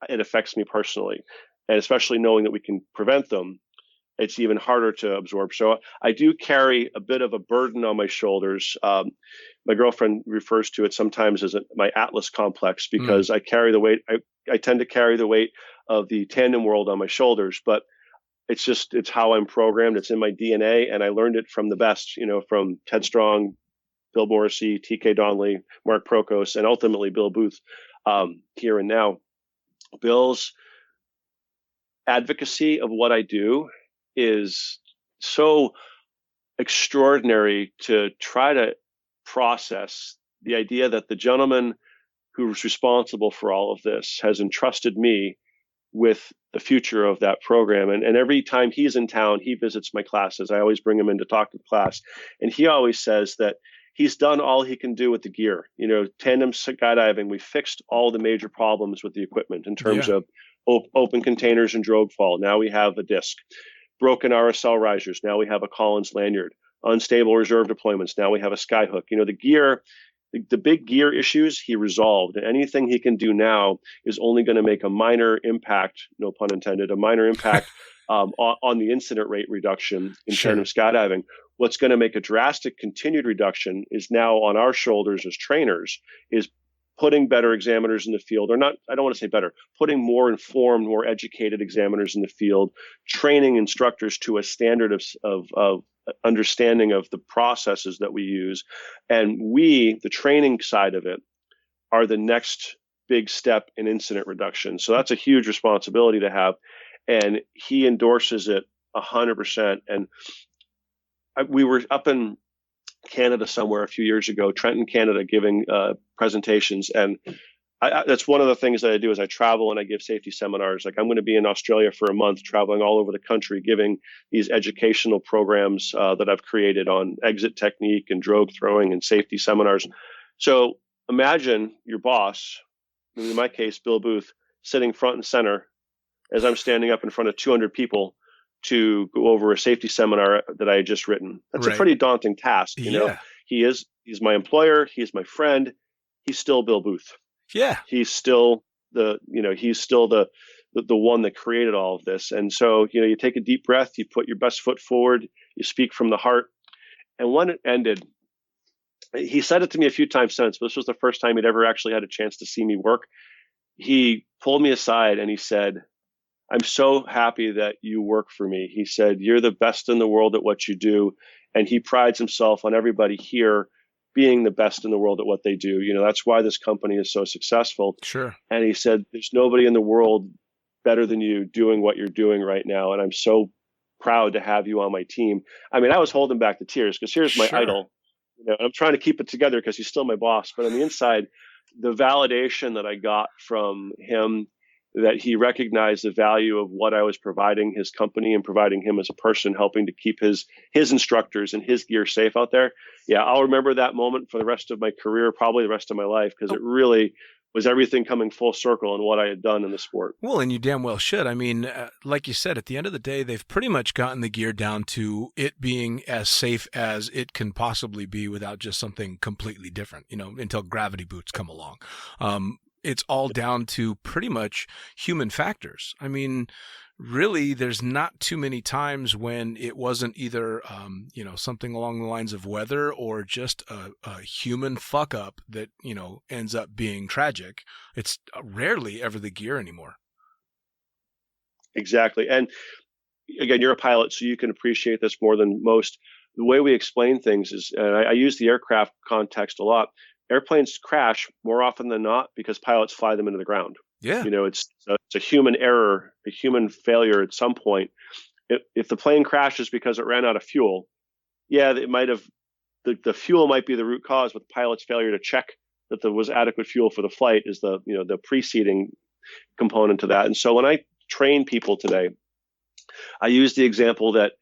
it affects me personally. And especially knowing that we can prevent them, it's even harder to absorb. So I do carry a bit of a burden on my shoulders. My girlfriend refers to it sometimes as my Atlas complex, because I carry the weight. I tend to carry the weight of the tandem world on my shoulders, but it's how I'm programmed. It's in my DNA, and I learned it from the best, from Ted Strong, Bill Morrissey, TK Donnelly, Mark Prokos, and ultimately Bill Booth, here and now. Bill's advocacy of what I do is so extraordinary, to try to process the idea that the gentleman who's responsible for all of this has entrusted me with the future of that program. And every time he's in town, he visits my classes. I always bring him in to talk to the class. And he always says that he's done all he can do with the gear. Tandem skydiving, we fixed all the major problems with the equipment in terms of open containers and drogue fall. Now we have a disc. Broken RSL risers. Now we have a Collins lanyard. Unstable reserve deployments. Now we have a skyhook. The gear, the big gear issues he resolved. And anything he can do now is only going to make a minor impact, no pun intended, a minor impact on the incident rate reduction in tandem skydiving. What's going to make a drastic continued reduction is now on our shoulders as trainers, is putting better examiners in the field, or not, I don't want to say better, putting more informed, more educated examiners in the field, training instructors to a standard of understanding of the processes that we use. And we, the training side of it, are the next big step in incident reduction. So that's a huge responsibility to have. And he endorses it 100%. And we were up in Canada somewhere a few years ago, Trenton, Canada, giving presentations. And that's one of the things that I do, is I travel and I give safety seminars. Like, I'm going to be in Australia for a month, traveling all over the country, giving these educational programs that I've created on exit technique and drogue throwing and safety seminars. So imagine your boss, in my case, Bill Booth, sitting front and center as I'm standing up in front of 200 people to go over a safety seminar that I had just written. That's a pretty daunting task. He's my employer. He's my friend. He's still Bill Booth. Yeah. He's still the one that created all of this. And so, you take a deep breath, you put your best foot forward, you speak from the heart. And when it ended, he said it to me a few times since, but this was the first time he'd ever actually had a chance to see me work. He pulled me aside and he said, "I'm so happy that you work for me." He said, "You're the best in the world at what you do." And he prides himself on everybody here being the best in the world at what they do. That's why this company is so successful. Sure. And he said, "There's nobody in the world better than you doing what you're doing right now. And I'm so proud to have you on my team." I mean, I was holding back the tears, because here's my idol. I'm trying to keep it together because he's still my boss. But on the inside, the validation that I got from him, that he recognized the value of what I was providing his company and providing him as a person, helping to keep his instructors and his gear safe out there. Yeah, I'll remember that moment for the rest of my career, probably the rest of my life, because it really was everything coming full circle in what I had done in the sport. Well, and you damn well should. I mean, like you said, at the end of the day, they've pretty much gotten the gear down to it being as safe as it can possibly be without just something completely different, until gravity boots come along. It's all down to pretty much human factors. I mean, really, there's not too many times when it wasn't either, something along the lines of weather or just a human fuck up that, ends up being tragic. It's rarely ever the gear anymore. Exactly. And again, you're a pilot, so you can appreciate this more than most. The way we explain things is, and I use the aircraft context a lot, airplanes crash more often than not because pilots fly them into the ground. Yeah. It's a human error, a human failure at some point. If the plane crashes because it ran out of fuel, it might have, the fuel might be the root cause, but the pilot's failure to check that there was adequate fuel for the flight is the preceding component to that. And so when I train people today, I use the example that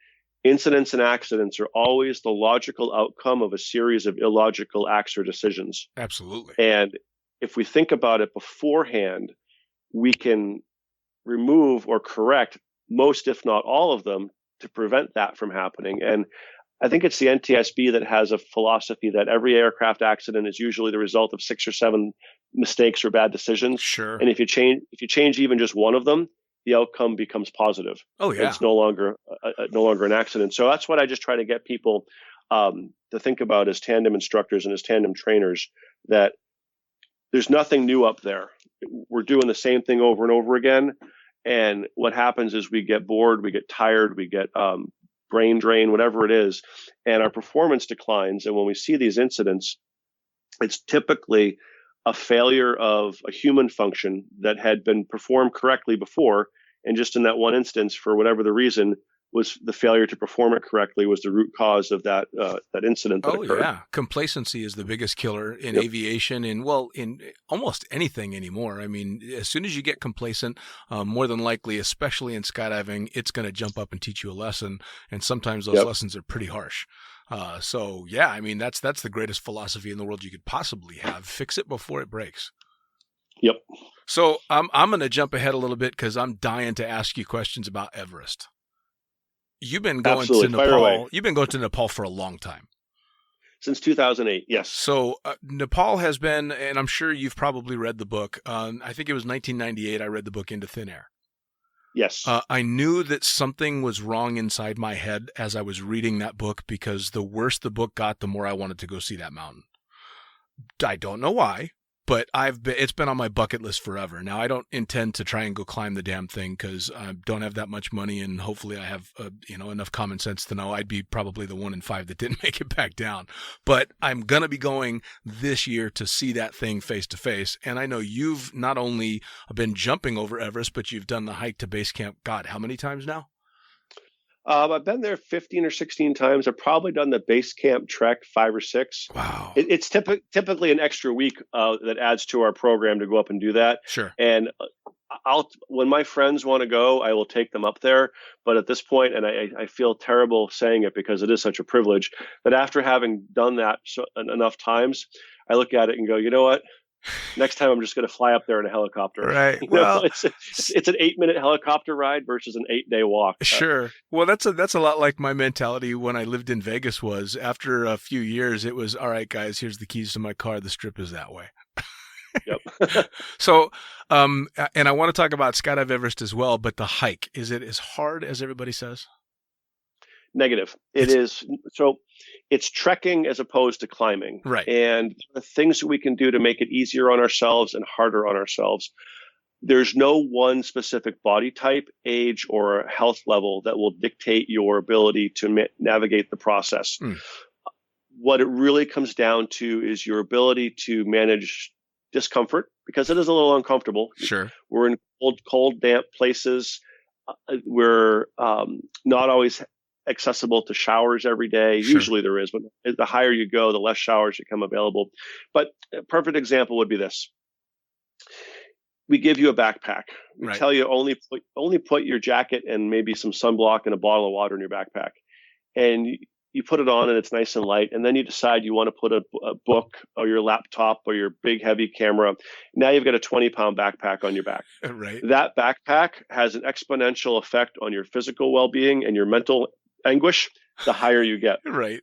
incidents and accidents are always the logical outcome of a series of illogical acts or decisions. Absolutely. And if we think about it beforehand, we can remove or correct most, if not all of them, to prevent that from happening. And I think it's the NTSB that has a philosophy that every aircraft accident is usually the result of 6 or 7 mistakes or bad decisions. Sure. And if you change even just one of them, the outcome becomes positive. Oh, yeah. It's no longer an accident. So that's what I just try to get people to think about as tandem instructors and as tandem trainers, that there's nothing new up there. We're doing the same thing over and over again. And what happens is we get bored, we get tired, we get brain drain, whatever it is, and our performance declines. And when we see these incidents, it's typically a failure of a human function that had been performed correctly before. And just in that one instance, for whatever the reason, was the failure to perform it correctly was the root cause of that incident that occurred. Yeah. Complacency is the biggest killer in aviation and, well, in almost anything anymore. I mean, as soon as you get complacent, more than likely, especially in skydiving, it's going to jump up and teach you a lesson. And sometimes those lessons are pretty harsh. So, yeah, I mean, that's the greatest philosophy in the world you could possibly have. Fix it before it breaks. Yep. So I'm going to jump ahead a little bit because I'm dying to ask you questions about Everest. You've been going to Nepal. You've been going to Nepal for a long time. Since 2008, yes. So Nepal has been, and I'm sure you've probably read the book. I think it was 1998 I read the book Into Thin Air. Yes. I knew that something was wrong inside my head as I was reading that book, because the worse the book got, the more I wanted to go see that mountain. I don't know why, but it's been on my bucket list forever. Now, I don't intend to try and go climb the damn thing because I don't have that much money, and hopefully I have enough common sense to know I'd be probably the 1 in 5 that didn't make it back down. But I'm going to be going this year to see that thing face to face. And I know you've not only been jumping over Everest, but you've done the hike to base camp. God, how many times now? I've been there 15 or 16 times. I've probably done the base camp trek 5 or 6. Wow. It's typically an extra week that adds to our program to go up and do that. Sure. And when my friends want to go, I will take them up there. But at this point, and I feel terrible saying it because it is such a privilege, that after having done that enough times, I look at it and go, you know what? Next time I'm just going to fly up there in a helicopter. Right. Well, it's an 8-minute helicopter ride versus an 8-day walk. Sure. Well, that's a lot like my mentality when I lived in Vegas was. After a few years, it was, all right, guys, here's the keys to my car. The strip is that way. Yep. So, and I want to talk about Skydive Everest as well, but the hike, is it as hard as everybody says? Negative. It's trekking as opposed to climbing. Right. And the things that we can do to make it easier on ourselves and harder on ourselves. There's no one specific body type, age, or health level that will dictate your ability to navigate the process. What it really comes down to is your ability to manage discomfort, because it is a little uncomfortable. Sure. We're in cold, damp places. We're not always accessible to showers every day. Sure. Usually there is, but the higher you go, the less showers become available. But a perfect example would be this. We give you a backpack. We Right. tell you only put your jacket and maybe some sunblock and a bottle of water in your backpack. And you put it on and it's nice and light. And then you decide you want to put a book or your laptop or your big heavy camera. Now you've got a 20-pound backpack on your back. Right. That backpack has an exponential effect on your physical well-being and your mental anguish the higher you get. Right.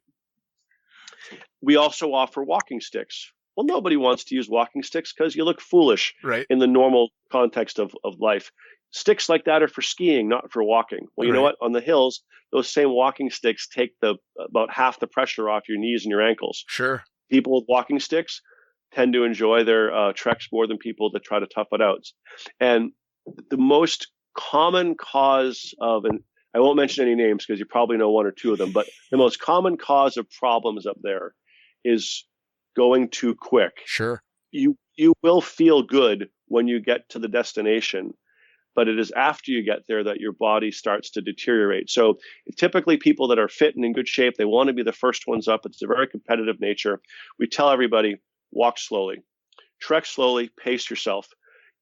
We also offer walking sticks. Well, nobody wants to use walking sticks because you look foolish Right. in the normal context of life. Sticks like that are for skiing, not for walking. Well, you know Right. what? On the hills, those same walking sticks take about half the pressure off your knees and your ankles. Sure. People with walking sticks tend to enjoy their treks more than people that try to tough it out. And the most common cause of, and I won't mention any names because you probably know one or two of them, but the most common cause of problems up there is going too quick. Sure. You will feel good when you get to the destination, but it is after you get there that your body starts to deteriorate. So typically people that are fit and in good shape, they want to be the first ones up. It's a very competitive nature. We tell everybody, walk slowly, trek slowly, pace yourself.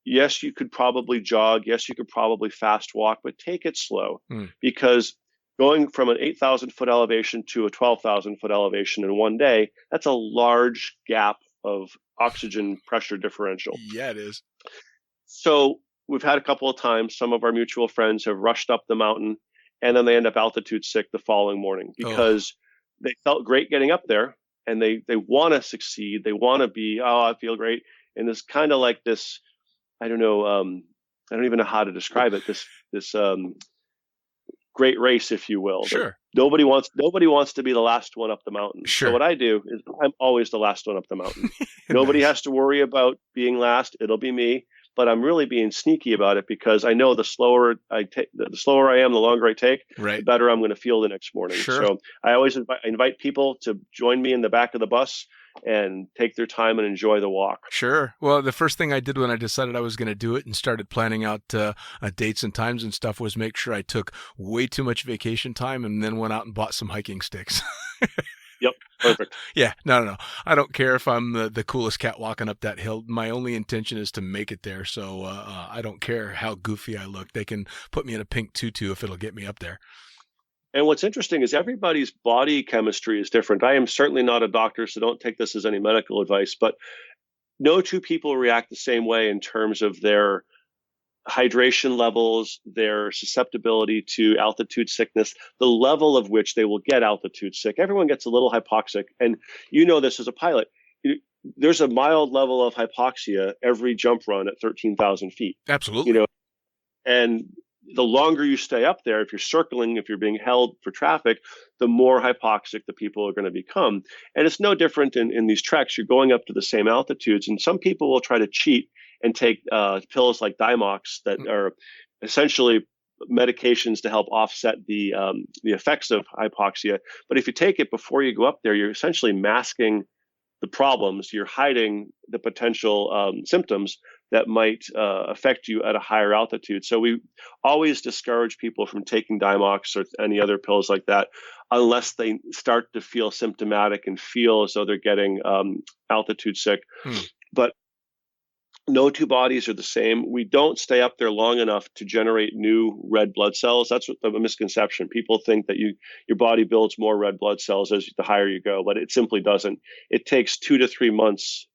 Yes, you could probably jog. Yes, you could probably fast walk, but take it slow because going from an 8,000-foot elevation to a 12,000-foot elevation in one day, that's a large gap of oxygen pressure differential. Yeah, it is. So we've had a couple of times, some of our mutual friends have rushed up the mountain and then they end up altitude sick the following morning because they felt great getting up there and they want to succeed. They want to be, I feel great. And it's kind of like this, I don't know, I don't even know how to describe it. This great race, if you will. Sure. Nobody wants to be the last one up the mountain. Sure. So what I do is I'm always the last one up the mountain. Nobody Nice. has to worry about being last. It'll be me. But I'm really being sneaky about it because I know the slower I take, the slower I am, the longer I take, Right. the better I'm going to feel the next morning. Sure. So I always invite people to join me in the back of the bus and take their time and enjoy the walk. Sure. Well, the first thing I did when I decided I was going to do it and started planning out dates and times and stuff was make sure I took way too much vacation time and then went out and bought some hiking sticks. Yep. Perfect. Yeah. No. I don't care if I'm the coolest cat walking up that hill. My only intention is to make it there. So I don't care how goofy I look. They can put me in a pink tutu if it'll get me up there. And what's interesting is everybody's body chemistry is different. I am certainly not a doctor, so don't take this as any medical advice, but no two people react the same way in terms of their hydration levels, their susceptibility to altitude sickness, the level of which they will get altitude sick. Everyone gets a little hypoxic. And you know this as a pilot. There's a mild level of hypoxia every jump run at 13,000 feet. Absolutely. And the longer you stay up there, if you're circling, if you're being held for traffic, the more hypoxic the people are going to become. And it's no different in these treks. You're going up to the same altitudes, and some people will try to cheat and take pills like Dimox that are essentially medications to help offset the effects of hypoxia. But if you take it before you go up there, you're essentially masking the problems. You're hiding the potential symptoms that might affect you at a higher altitude. So we always discourage people from taking Dimox or any other pills like that unless they start to feel symptomatic and feel as though they're getting altitude sick. But no two bodies are the same. We don't stay up there long enough to generate new red blood cells. That's what the misconception. People think that your body builds more red blood cells as the higher you go, but it simply doesn't. It takes 2 to 3 months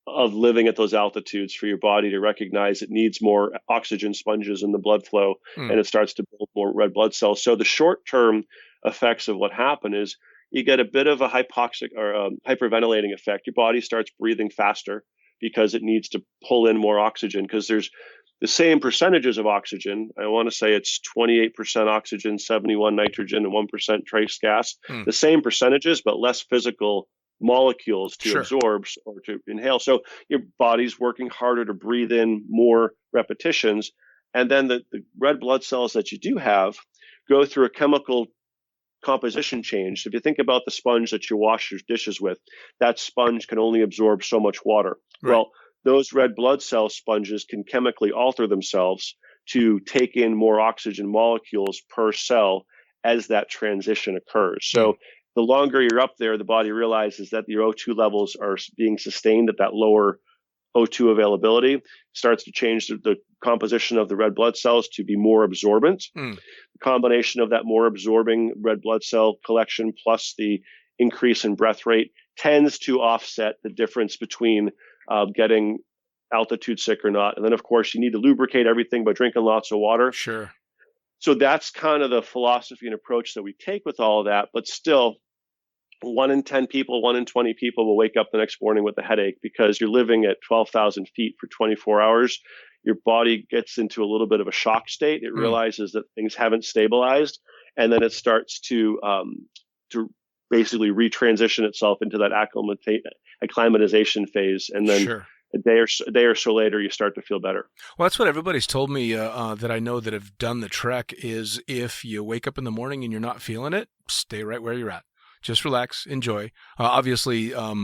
of living at those altitudes for your body to recognize it needs more oxygen sponges in the blood flow, and it starts to build more red blood cells. So the short-term effects of what happened is you get a bit of a hypoxic or hyperventilating effect. Your body starts breathing faster because it needs to pull in more oxygen, because there's the same percentages of oxygen. I want to say it's 28% oxygen, 71 nitrogen, and 1% trace gas. The same percentages, but less physical molecules to absorb or to inhale. So your body's working harder to breathe in more repetitions. And then the red blood cells that you do have go through a chemical composition change. If you think about the sponge that you wash your dishes with, that sponge can only absorb so much water. Right. Well, those red blood cell sponges can chemically alter themselves to take in more oxygen molecules per cell as that transition occurs. So the longer you're up there, the body realizes that your O2 levels are being sustained at that lower O2 availability, starts to change the composition of the red blood cells to be more absorbent. The combination of that more absorbing red blood cell collection plus the increase in breath rate tends to offset the difference between getting altitude sick or not. And then, of course, you need to lubricate everything by drinking lots of water. Sure. So that's kind of the philosophy and approach that we take with all of that. But still, 1 in 10 people, 1 in 20 people will wake up the next morning with a headache because you're living at 12,000 feet for 24 hours. Your body gets into a little bit of a shock state. It realizes that things haven't stabilized, and then it starts to basically retransition itself into that acclimatization phase. And then a day or so later, you start to feel better. Well, that's what everybody's told me that I know that have done the trek is if you wake up in the morning and you're not feeling it, stay right where you're at. Just relax, enjoy. Obviously, a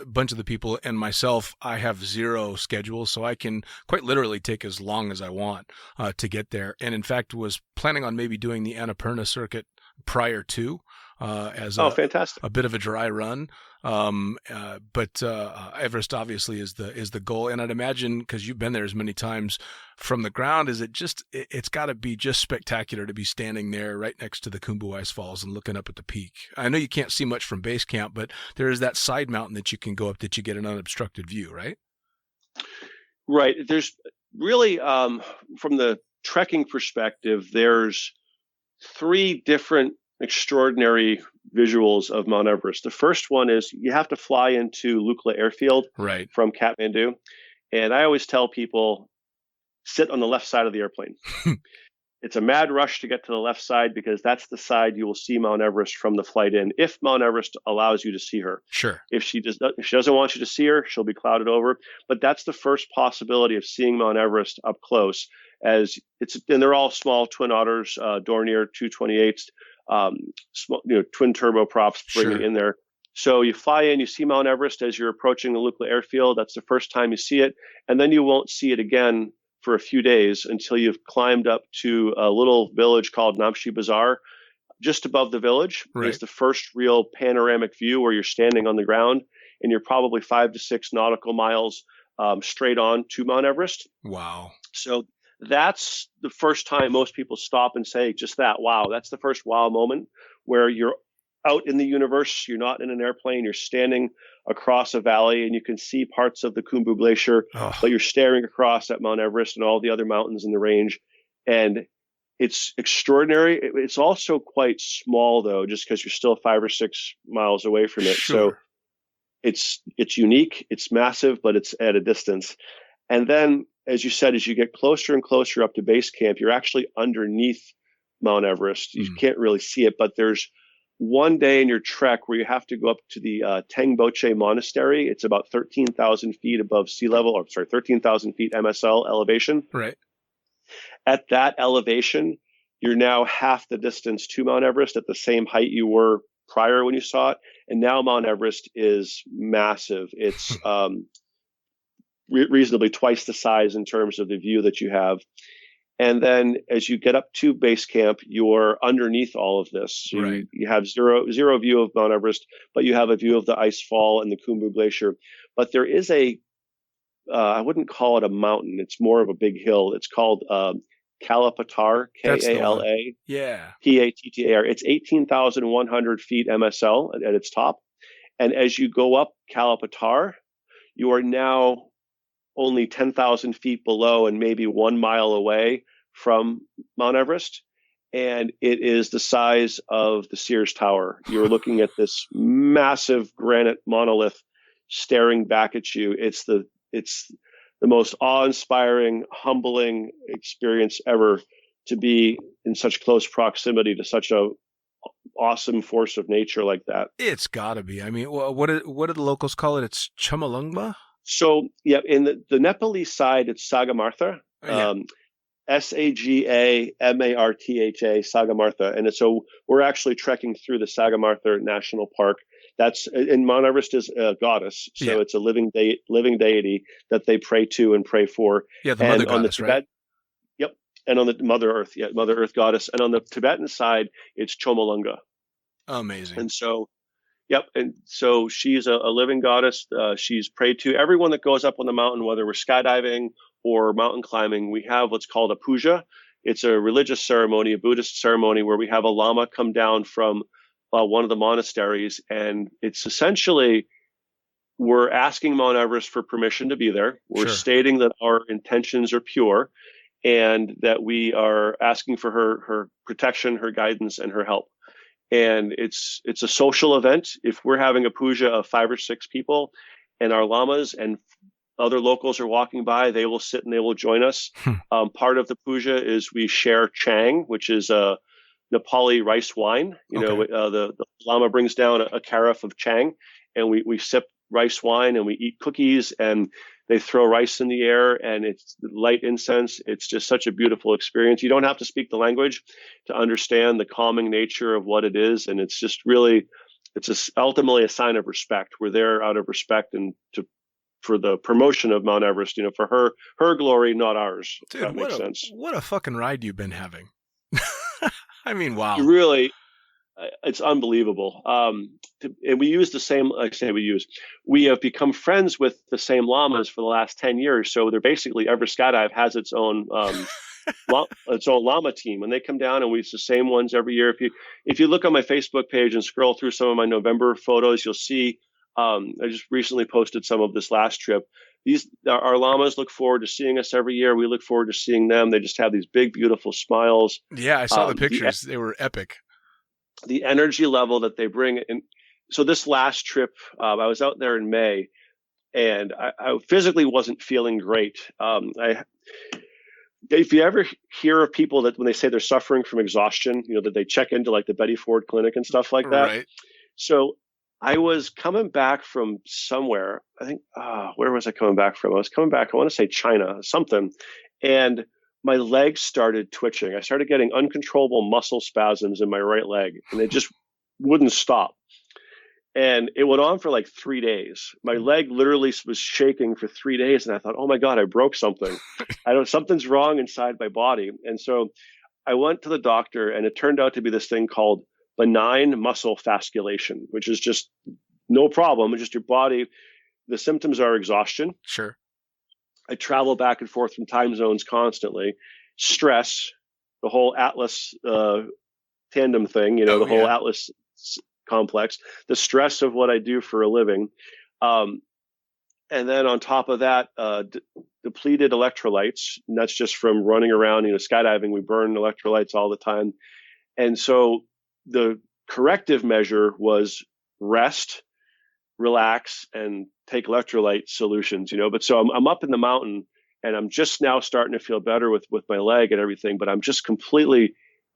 bunch of the people and myself, I have zero schedule, so I can quite literally take as long as I want to get there. And in fact, was planning on maybe doing the Annapurna circuit prior to as fantastic. A bit of a dry run. But Everest obviously is the goal. And I'd imagine, because you've been there as many times, from the ground, it's got to be just spectacular to be standing there right next to the Khumbu Ice Falls and looking up at the peak. I know you can't see much from base camp, but there is that side mountain that you can go up that you get an unobstructed view, right? Right. There's really, from the trekking perspective, there's 3 different extraordinary visuals of Mount Everest. The first one is you have to fly into Lukla Airfield from Kathmandu. And I always tell people, sit on the left side of the airplane. It's a mad rush to get to the left side because that's the side you will see Mount Everest from the flight in, if Mount Everest allows you to see her. Sure. If she doesn't want you to see her, she'll be clouded over. But that's the first possibility of seeing Mount Everest up close. And they're all small twin otters, Dornier 228s, twin turboprops bringing Sure. in there. So you fly in, you see Mount Everest as you're approaching the Lukla airfield. That's the first time you see it, and then you won't see it again for a few days until you've climbed up to a little village called Namche Bazaar. Just above the village is the first real panoramic view where you're standing on the ground, and you're probably 5 to 6 nautical miles straight on to Mount Everest. Wow. So that's the first time most people stop and say just that, wow. That's the first wow moment where you're out in the universe. You're not in an airplane. You're standing across a valley and you can see parts of the Khumbu Glacier, but you're staring across at Mount Everest and all the other mountains in the range. And it's extraordinary. It's also quite small, though, just because you're still 5 or 6 miles away from it. Sure. So it's unique. It's massive, but it's at a distance. And then, as you said, as you get closer and closer up to base camp, you're actually underneath Mount Everest. You can't really see it, but there's one day in your trek where you have to go up to the Tengboche Monastery. It's about 13,000 feet above sea level, 13,000 feet MSL elevation. Right. At that elevation, you're now half the distance to Mount Everest at the same height you were prior when you saw it. And now Mount Everest is massive. It's reasonably twice the size in terms of the view that you have. And then as you get up to base camp, you're underneath all of this. So you have zero view of Mount Everest, but you have a view of the ice fall and the Khumbu Glacier. But there is I wouldn't call it a mountain. It's more of a big hill. It's called Kalapatar, K-A-L-A. Yeah. P-A-T-T-A-R. It's 18,100 feet MSL at its top. And as you go up Kalapatar, you are now only 10,000 feet below and maybe 1 mile away from Mount Everest. And it is the size of the Sears Tower. You're looking at this massive granite monolith staring back at you. It's the most awe-inspiring, humbling experience ever to be in such close proximity to such a awesome force of nature like that. It's got to be. I mean, what do the locals call it? It's Chomolungma? So, yeah, in the Nepalese side, it's Sagamartha, Sagamartha, Sagamartha. And so we're actually trekking through the Sagamartha National Park. And Mount Everest is a goddess. So it's a living deity that they pray to and pray for. Yeah, the mother goddess, right? Yep. And on the Mother Earth, Mother Earth goddess. And on the Tibetan side, it's Chomolungma. Amazing. And so, and so she's a living goddess. She's prayed to. Everyone that goes up on the mountain, whether we're skydiving or mountain climbing, we have what's called a puja. It's a religious ceremony, a Buddhist ceremony, where we have a lama come down from one of the monasteries. And it's essentially, we're asking Mount Everest for permission to be there. We're stating that our intentions are pure and that we are asking for her protection, her guidance, and her help. And it's a social event. If we're having a puja of 5 or 6 people and our lamas and other locals are walking by, they will sit and they will join us. Part of the puja is we share chang, which is a Nepali rice wine. The lama brings down a carafe of chang and we sip rice wine and we eat cookies and they throw rice in the air and it's light incense. It's just such a beautiful experience. You don't have to speak the language to understand the calming nature of what it is. And it's just really, ultimately a sign of respect. We're there out of respect and for the promotion of Mount Everest, for her glory, not ours. Dude, if that makes sense. What a fucking ride you've been having. I mean, wow. You really, it's unbelievable. And we use the same, we have become friends with the same lamas for the last 10 years. So they're basically, Everest Skydive has its own, its own lama team, and they come down and we use the same ones every year. If you look on my Facebook page and scroll through some of my November photos, you'll see, I just recently posted some of this last trip. Our lamas look forward to seeing us every year. We look forward to seeing them. They just have these big, beautiful smiles. Yeah, I saw the pictures. They were epic. The energy level that they bring. And so this last trip, I was out there in May and I physically wasn't feeling great. if you ever hear of people that when they say they're suffering from exhaustion, that they check into like the Betty Ford Clinic and stuff like that. Right. So I was coming back from somewhere. I think, where was I coming back from? I was coming back, I want to say China, something. And my legs started twitching. I started getting uncontrollable muscle spasms in my right leg, and they just wouldn't stop. And it went on for like 3 days. My leg literally was shaking for 3 days. And I thought, oh my God, I broke something. Something's wrong inside my body. And so I went to the doctor, and it turned out to be this thing called benign muscle fasciculation, which is just no problem. It's just your body. The symptoms are exhaustion. Sure. I travel back and forth from time zones constantly. Stress, the whole Atlas tandem thing, the whole Atlas complex, the stress of what I do for a living. And then on top of that, depleted electrolytes. And that's just from running around, skydiving. We burn electrolytes all the time. And so the corrective measure was rest, relax, and take electrolyte solutions, But so I'm up in the mountain, and I'm just now starting to feel better with my leg and everything, but I'm just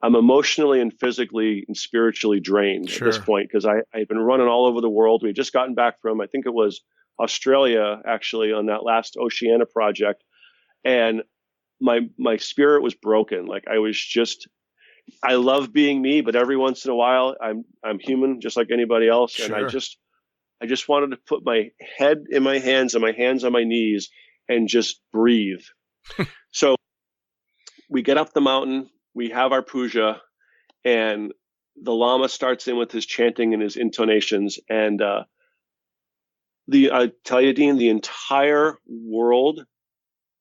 I'm emotionally and physically and spiritually drained at this point, because I've been running all over the world. We've just gotten back from, I think it was Australia, actually, on that last Oceania project. And my spirit was broken. Like I love being me, but every once in a while I'm human just like anybody else. Sure. And I just wanted to put my head in my hands and my hands on my knees and just breathe. So we get up the mountain, we have our puja, and the Lama starts in with his chanting and his intonations. And I tell you, Dean, the entire world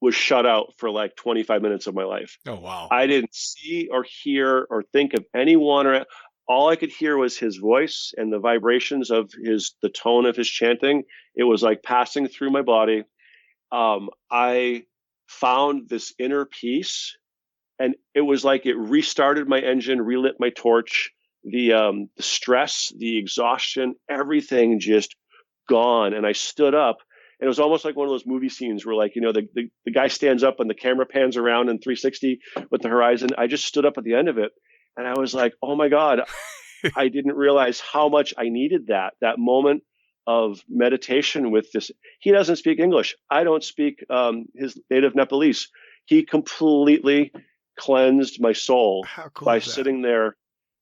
was shut out for like 25 minutes of my life. Oh, wow. I didn't see or hear or think of anyone. All I could hear was his voice and the vibrations of the tone of his chanting. It was like passing through my body. I found this inner peace, and it was like it restarted my engine, relit my torch. The stress, the exhaustion, everything just gone. And I stood up, and it was almost like one of those movie scenes where, like, the guy stands up and the camera pans around in 360 with the horizon. I just stood up at the end of it, and I was like, oh my God, I didn't realize how much I needed that moment of meditation with this. He doesn't speak English. I don't speak his native Nepalese. He completely cleansed my soul by sitting there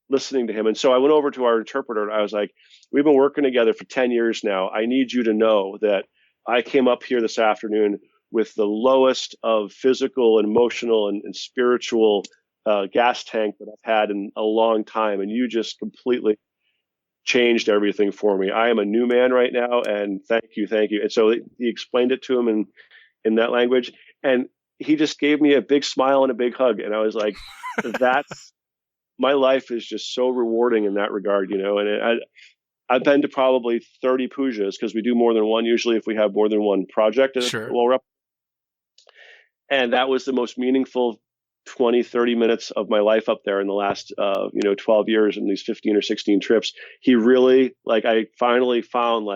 listening to him. And so I went over to our interpreter, and I was like, we've been working together for 10 years now. I need you to know that I came up here this afternoon with the lowest of physical and emotional and spiritual gas tank that I've had in a long time. And you just completely changed everything for me. I am a new man right now. And thank you. And so he explained it to him in that language. And he just gave me a big smile and a big hug. And I was like, my life is just so rewarding in that regard, and I've been to probably 30 pujas, because we do more than one usually if we have more than one project. Sure. And that was the most meaningful 20, 30 minutes of my life up there in the last, 12 years in these 15 or 16 trips. He really, I finally found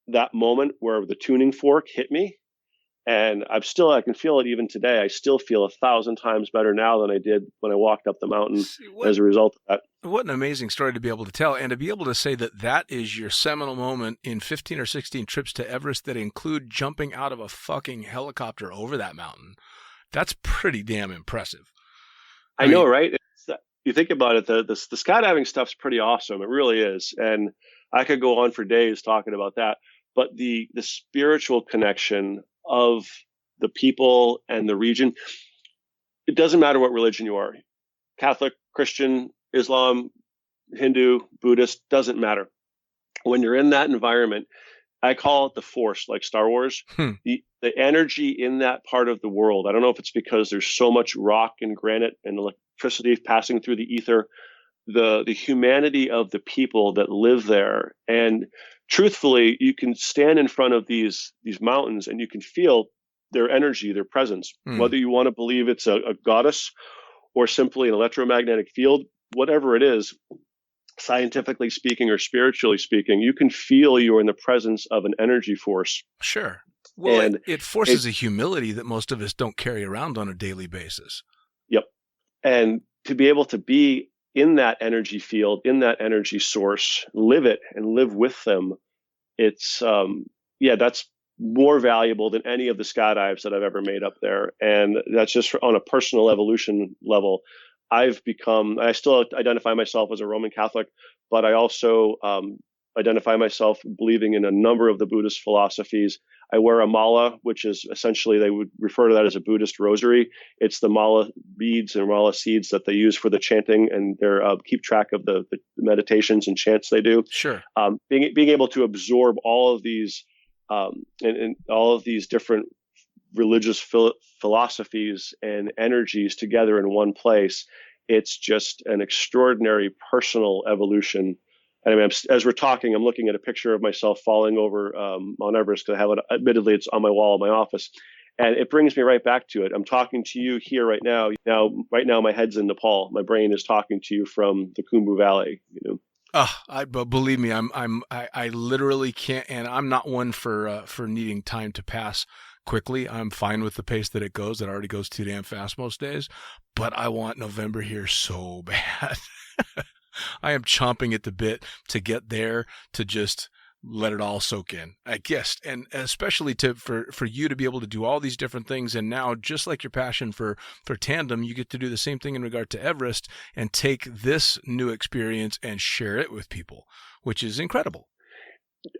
that moment where the tuning fork hit me. And I can feel it even today. I still feel 1,000 times better now than I did when I walked up the mountain as a result of that. What an amazing story to be able to tell, and to be able to say that is your seminal moment in 15 or 16 trips to Everest that include jumping out of a fucking helicopter over that mountain. That's pretty damn impressive. I know, right? You think about it, the skydiving stuff's pretty awesome. It really is. And I could go on for days talking about that. But the spiritual connection of the people and the region, it doesn't matter what religion you are, Catholic, Christian, Islam, Hindu, Buddhist, doesn't matter. When you're in that environment, I call it the Force, like Star Wars. The energy in that part of the world, I don't know if it's because there's so much rock and granite and electricity passing through the ether, the humanity of the people that live there. And truthfully, you can stand in front of these mountains and you can feel their energy, their presence, whether you want to believe it's a goddess or simply an electromagnetic field, whatever it is, scientifically speaking or spiritually speaking, you can feel you're in the presence of an energy force. Sure. Well, And it forces a humility that most of us don't carry around on a daily basis. yep. And to be able to be in that energy field, in that energy source, live it and live with them, it's, that's more valuable than any of the skydives that I've ever made up there. And that's just on a personal evolution level. I still identify myself as a Roman Catholic, but I also identify myself believing in a number of the Buddhist philosophies. I wear a mala, which is essentially, they would refer to that as a Buddhist rosary. It's the mala beads and mala seeds that they use for the chanting, and they keep track of the meditations and chants they do. Sure. Being able to absorb all of these and all of these different religious philosophies and energies together in one place, it's just an extraordinary personal evolution. And I mean, as we're talking, I'm looking at a picture of myself falling over Mount Everest, because I have it, admittedly, it's on my wall in my office. And it brings me right back to it. I'm talking to you here right now. Right now, my head's in Nepal. My brain is talking to you from the Khumbu Valley, But believe me, I literally can't, and I'm not one for needing time to pass quickly. I'm fine with the pace that it goes. It already goes too damn fast most days, but I want November here so bad. I am chomping at the bit to get there, to just let it all soak in, I guess. And especially for you to be able to do all these different things. And now, just like your passion for tandem, you get to do the same thing in regard to Everest and take this new experience and share it with people, which is incredible.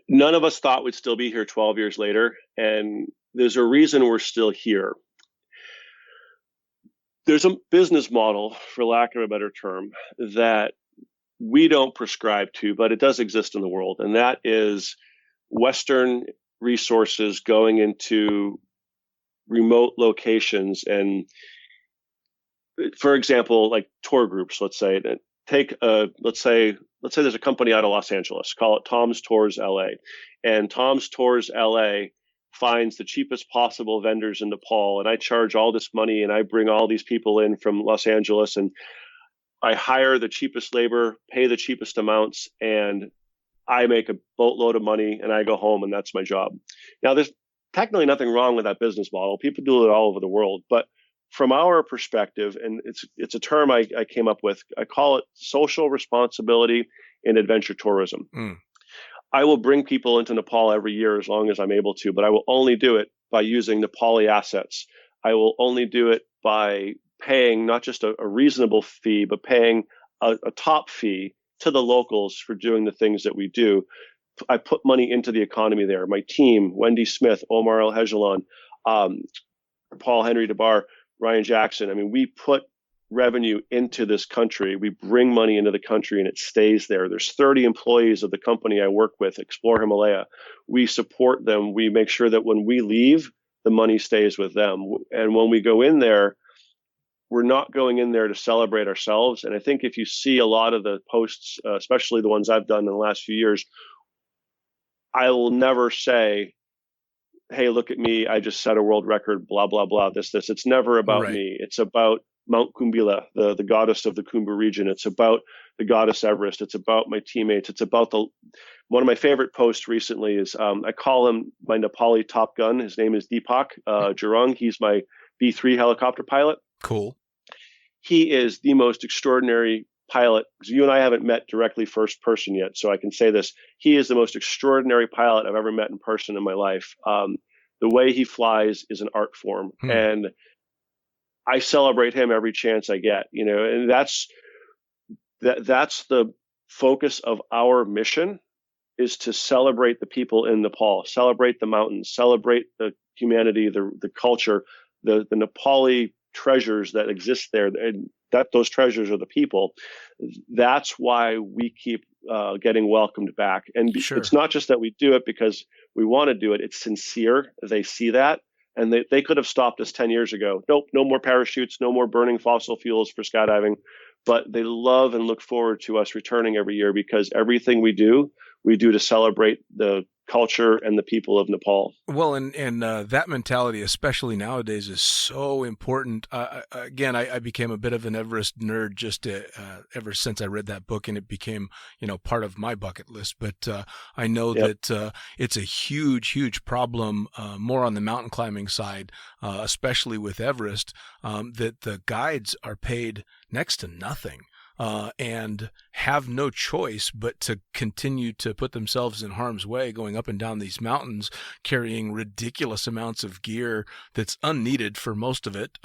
None of us thought we'd still be here 12 years later. And there's a reason we're still here. There's a business model, for lack of a better term, that we don't prescribe to, but it does exist in the world. And that is Western resources going into remote locations. And for example, like tour groups, let's say there's a company out of Los Angeles, call it Tom's Tours LA. And Tom's Tours LA finds the cheapest possible vendors in Nepal. And I charge all this money, and I bring all these people in from Los Angeles, and I hire the cheapest labor, pay the cheapest amounts, and I make a boatload of money, and I go home, and that's my job. Now, there's technically nothing wrong with that business model. People do it all over the world. But from our perspective, and it's a term I came up with, I call it social responsibility in adventure tourism. I will bring people into Nepal every year as long as I'm able to, but I will only do it by using Nepali assets. I will only do it by paying not just a reasonable fee, but paying a top fee to the locals for doing the things that we do. I put money into the economy there. My team, Wendy Smith, Omar El Hejalon, Paul Henry DeBar, Ryan Jackson. I mean, we put revenue into this country. We bring money into the country, and it stays there. There's 30 employees of the company I work with, Explore Himalaya. We support them. We make sure that when we leave, the money stays with them. And when we go in there, we're not going in there to celebrate ourselves. And I think if you see a lot of the posts, especially the ones I've done in the last few years, I will never say, hey, look at me, I just set a world record, blah, blah, blah, this. It's never about me. It's about Mount Kumbila, the goddess of the Khumbu region. It's about the goddess Everest. It's about my teammates. It's about one of my favorite posts recently is, I call him my Nepali Top Gun. His name is Deepak Jurung. He's my B-3 helicopter pilot. Cool. He is the most extraordinary pilot. You and I haven't met directly first person yet, so I can say this. He is the most extraordinary pilot I've ever met in person in my life. The way he flies is an art form, and I celebrate him every chance I get. And that's the focus of our mission, is to celebrate the people in Nepal, celebrate the mountains, celebrate the humanity, the culture, the Nepali treasures that exist there, and that those treasures are the people. That's why we keep getting welcomed back. And It's not just that we do it because we want to do it. It's sincere. They see that, and they could have stopped us 10 years ago. Nope, no more parachutes, no more burning fossil fuels for skydiving. But they love and look forward to us returning every year, because everything we do, we do to celebrate the culture and the people of Nepal. Well, and that mentality, especially nowadays, is so important. Again, I became a bit of an Everest nerd just ever since I read that book, and it became, part of my bucket list. But I know that it's a huge, huge problem, more on the mountain climbing side, especially with Everest, that the guides are paid next to nothing. And have no choice but to continue to put themselves in harm's way going up and down these mountains, carrying ridiculous amounts of gear that's unneeded for most of it,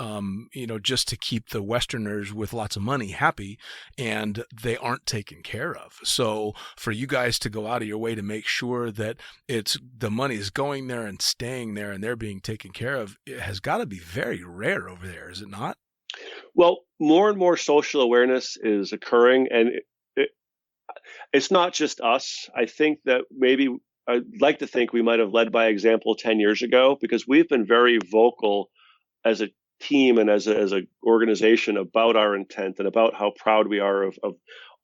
just to keep the Westerners with lots of money happy, and they aren't taken care of. So for you guys to go out of your way to make sure that the money is going there and staying there and they're being taken care of, it has got to be very rare over there, is it not? Well, more and more social awareness is occurring, and it's not just us. I think that maybe I'd like to think we might have led by example 10 years ago, because we've been very vocal as a team and as an organization about our intent and about how proud we are of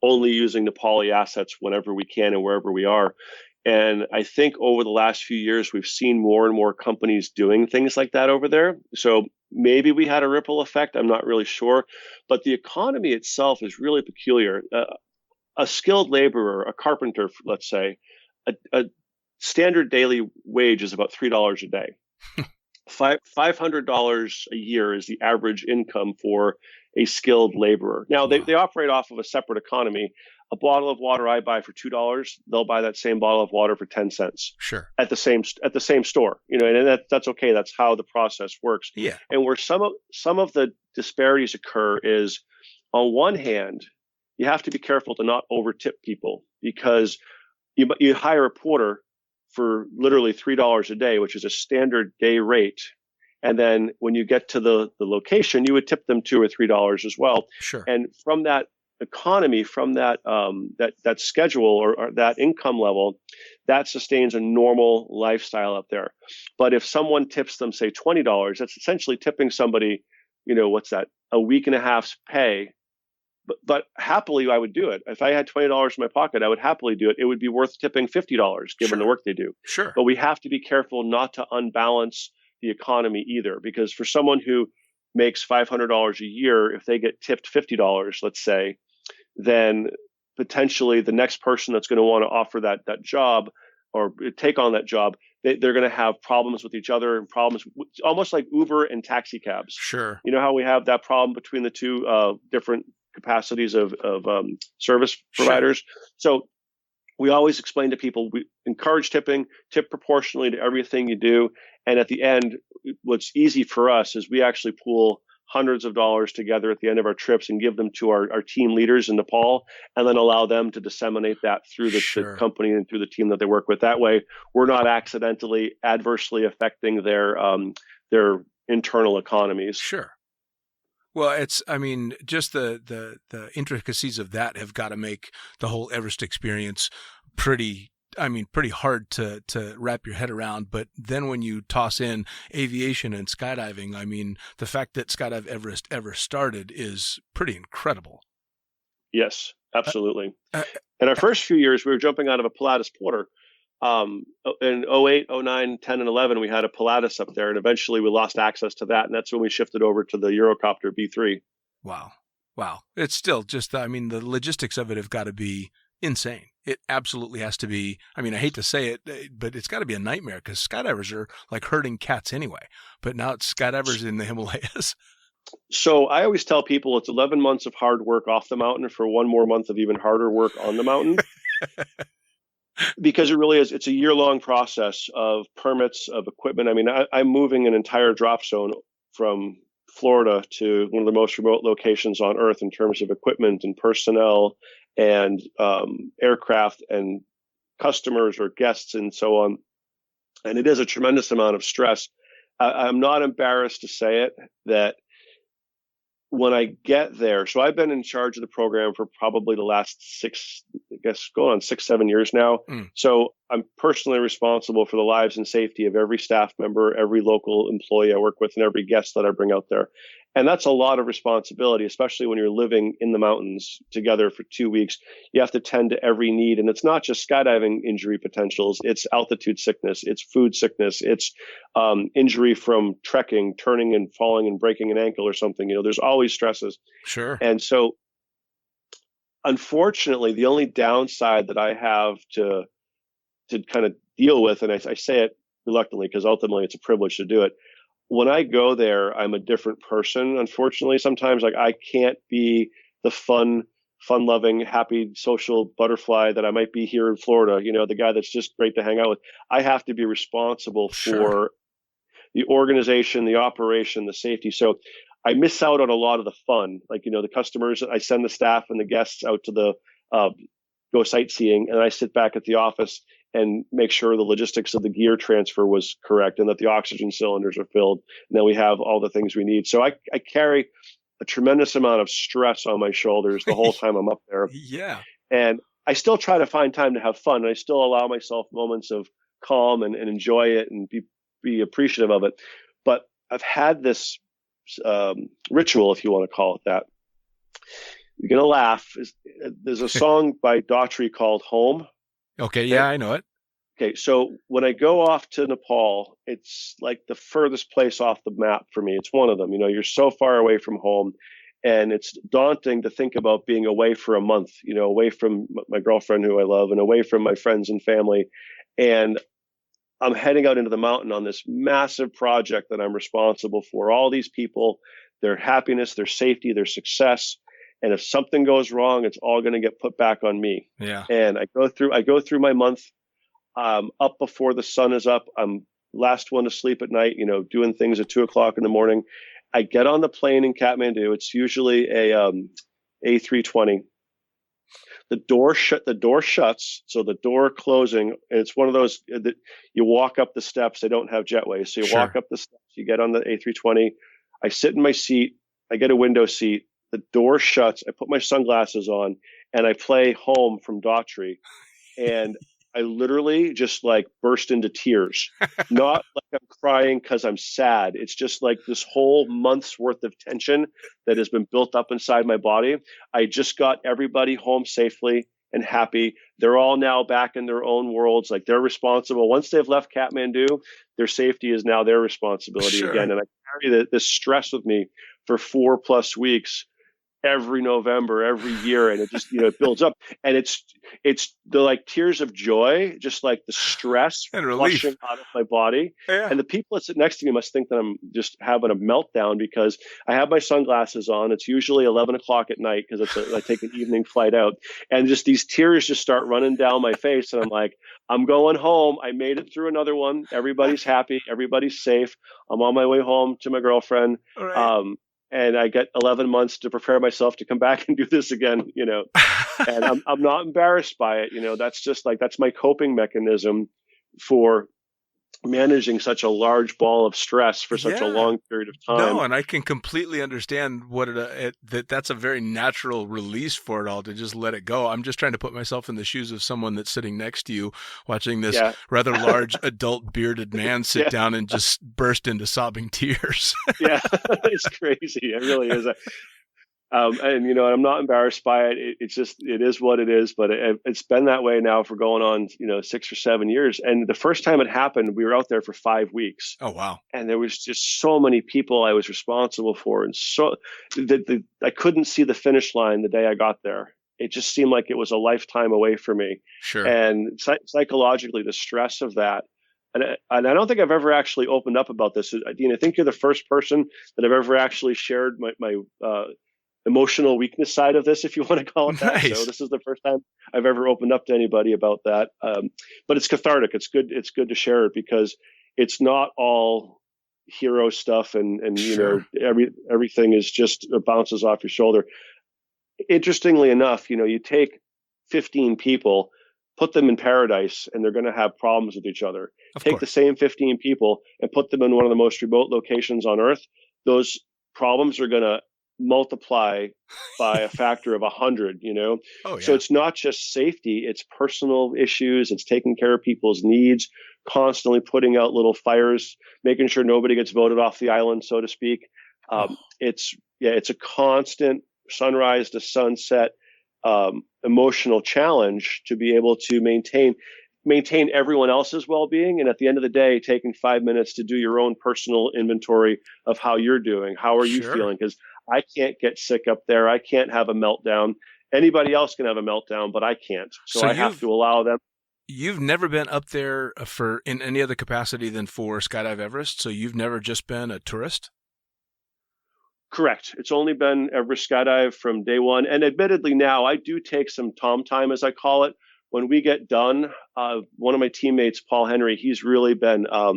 only using Nepali assets whenever we can and wherever we are. And I think over the last few years, we've seen more and more companies doing things like that over there. So maybe we had a ripple effect. I'm not really sure. But the economy itself is really peculiar. A skilled laborer, a carpenter, let's say, a standard daily wage is about $3 a day. $500 a year is the average income for a skilled laborer. Now, they operate off of a separate economy. A bottle of water I buy for $2, they'll buy that same bottle of water for 10 cents. Sure. At the same store, and that's okay. That's how the process works. Yeah. And where some of the disparities occur is, on one hand, you have to be careful to not over-tip people, because you hire a porter for literally $3 a day, which is a standard day rate. And then when you get to the location, you would tip them $2 or $3 as well. Sure. And from that economy, from that that schedule or that income level, that sustains a normal lifestyle up there. But if someone tips them, say, $20, that's essentially tipping somebody, what's that, a week and a half's pay. But happily, I would do it. If I had $20 in my pocket, I would happily do it. It would be worth tipping $50 given the work they do. Sure. But we have to be careful not to unbalance the economy either, because for someone who makes $500 a year, if they get tipped $50, let's say, then potentially the next person that's going to want to offer that job or take on that job, they're going to have problems with each other, and problems almost like Uber and taxi cabs. Sure. You know how we have that problem between the two different capacities of service providers. Sure. So we always explain to people, we encourage tipping, tip proportionally to everything you do. And at the end, what's easy for us is we actually pool hundreds of dollars together at the end of our trips and give them to our team leaders in Nepal, and then allow them to disseminate that through the company and through the team that they work with. That way, we're not accidentally adversely affecting their internal economies. Sure. Well, just the intricacies of that have got to make the whole Everest experience pretty hard to wrap your head around. But then when you toss in aviation and skydiving, the fact that Skydive Everest ever started is pretty incredible. Yes, absolutely. In our first few years, we were jumping out of a Pilatus Porter. In 08, 09, 10, and 11, we had a Pilatus up there, and eventually we lost access to that. And that's when we shifted over to the Eurocopter B3. Wow. It's still just, the logistics of it have got to be insane. It absolutely has to be. I hate to say it, but it's got to be a nightmare, because skydivers are like herding cats anyway. But now it's skydivers in the Himalayas. So I always tell people it's 11 months of hard work off the mountain for one more month of even harder work on the mountain. Because it really is. It's a year-long process of permits, of equipment. I'm moving an entire drop zone from Florida to one of the most remote locations on Earth in terms of equipment and personnel and aircraft and customers or guests and so on. And it is a tremendous amount of stress. I'm not embarrassed to say it, that when I get there, so I've been in charge of the program for probably the last guess, going on 6-7 years now. So I'm personally responsible for the lives and safety of every staff member, every local employee I work with, and every guest that I bring out there. And that's a lot of responsibility, especially when you're living in the mountains together for 2 weeks. You have to tend to every need. And it's not just skydiving injury potentials. It's altitude sickness. It's food sickness. It's injury from trekking, turning and falling and breaking an ankle or something. There's always stresses. Sure. And so, unfortunately, the only downside that I have to kind of deal with, and I say it reluctantly because ultimately it's a privilege to do it. When I go there, I'm a different person. Unfortunately, sometimes I can't be the fun-loving, happy, social butterfly that I might be here in Florida. The guy that's just great to hang out with. I have to be responsible for the organization, the operation, the safety. So I miss out on a lot of the fun. Like, the customers, I send the staff and the guests out to the go sightseeing, and I sit back at the office and make sure the logistics of the gear transfer was correct and that the oxygen cylinders are filled, and that we have all the things we need. So I carry a tremendous amount of stress on my shoulders the whole time I'm up there. Yeah. And I still try to find time to have fun. And I still allow myself moments of calm and enjoy it and be appreciative of it. But I've had this ritual, if you want to call it that. You're going to laugh. There's a song by Daughtry called Home. Okay, yeah, I know it. Okay, so when I go off to Nepal, it's like the furthest place off the map for me. It's one of them. You're so far away from home, and it's daunting to think about being away for a month, away from my girlfriend who I love and away from my friends and family. And I'm heading out into the mountain on this massive project that I'm responsible for. All these people, their happiness, their safety, their success. And if something goes wrong, it's all going to get put back on me. Yeah. And I go through my month up before the sun is up. I'm last one to sleep at night, doing things at 2:00 in the morning. I get on the plane in Kathmandu. It's usually a A320. The door shuts. So the door closing, and it's one of those that you walk up the steps. They don't have jetways. So you walk up the steps, you get on the A320. I sit in my seat. I get a window seat. The door shuts. I put my sunglasses on and I play Home from Daughtry. And I literally just burst into tears. Not like I'm crying because I'm sad. It's just like this whole month's worth of tension that has been built up inside my body. I just got everybody home safely and happy. They're all now back in their own worlds. Like, they're responsible. Once they've left Kathmandu, their safety is now their responsibility again. And I carry this stress with me for 4+ weeks. Every November, every year, and it just it builds up, and it's the tears of joy, just like the stress and relief flushing out of my body. Yeah. And the people that sit next to me must think that I'm just having a meltdown because I have my sunglasses on. It's usually 11:00 at night because I take an evening flight out, and just these tears just start running down my face, and I'm like, I'm going home. I made it through another one. Everybody's happy. Everybody's safe. I'm on my way home to my girlfriend. Right. And I get 11 months to prepare myself to come back and do this again, and I'm not embarrassed by it. That's just that's my coping mechanism for managing such a large ball of stress for such a long period of time. No, and I can completely understand what that's a very natural release for it all, to just let it go. I'm just trying to put myself in the shoes of someone that's sitting next to you, watching this rather large adult bearded man sit down and just burst into sobbing tears. Yeah, it's crazy. It really is. And I'm not embarrassed by it. It is what it is. But it's been that way now for going on 6 or 7 years. And the first time it happened, we were out there for 5 weeks. Oh wow! And there was just so many people I was responsible for, and so I couldn't see the finish line the day I got there. It just seemed like it was a lifetime away for me. Sure. And psychologically, the stress of that. And I don't think I've ever actually opened up about this. Dean, I think you're the first person that I've ever actually shared my emotional weakness side of this, if you want to call it that. Nice. So this is the first time I've ever opened up to anybody about that. But it's cathartic. It's good. It's good to share it because it's not all hero stuff and everything is just bounces off your shoulder. Interestingly enough, you take 15 people, put them in paradise, and they're going to have problems with each other. Take the same 15 people and put them in one of the most remote locations on Earth. Those problems are going to multiply by a factor of 100, Oh, yeah. So it's not just safety, it's personal issues, it's taking care of people's needs, constantly putting out little fires, making sure nobody gets voted off the island, so to speak. It's a constant sunrise to sunset emotional challenge to be able to maintain everyone else's well-being, and at the end of the day, taking 5 minutes to do your own personal inventory of how you're doing. How are you feeling? Because I can't get sick up there. I can't have a meltdown. Anybody else can have a meltdown, but I can't. So I have to allow them. You've never been up there in any other capacity than for Skydive Everest, so you've never just been a tourist? Correct. It's only been Everest Skydive from day one. And admittedly now, I do take some Tom time, as I call it. When we get done, one of my teammates, Paul Henry, he's really been a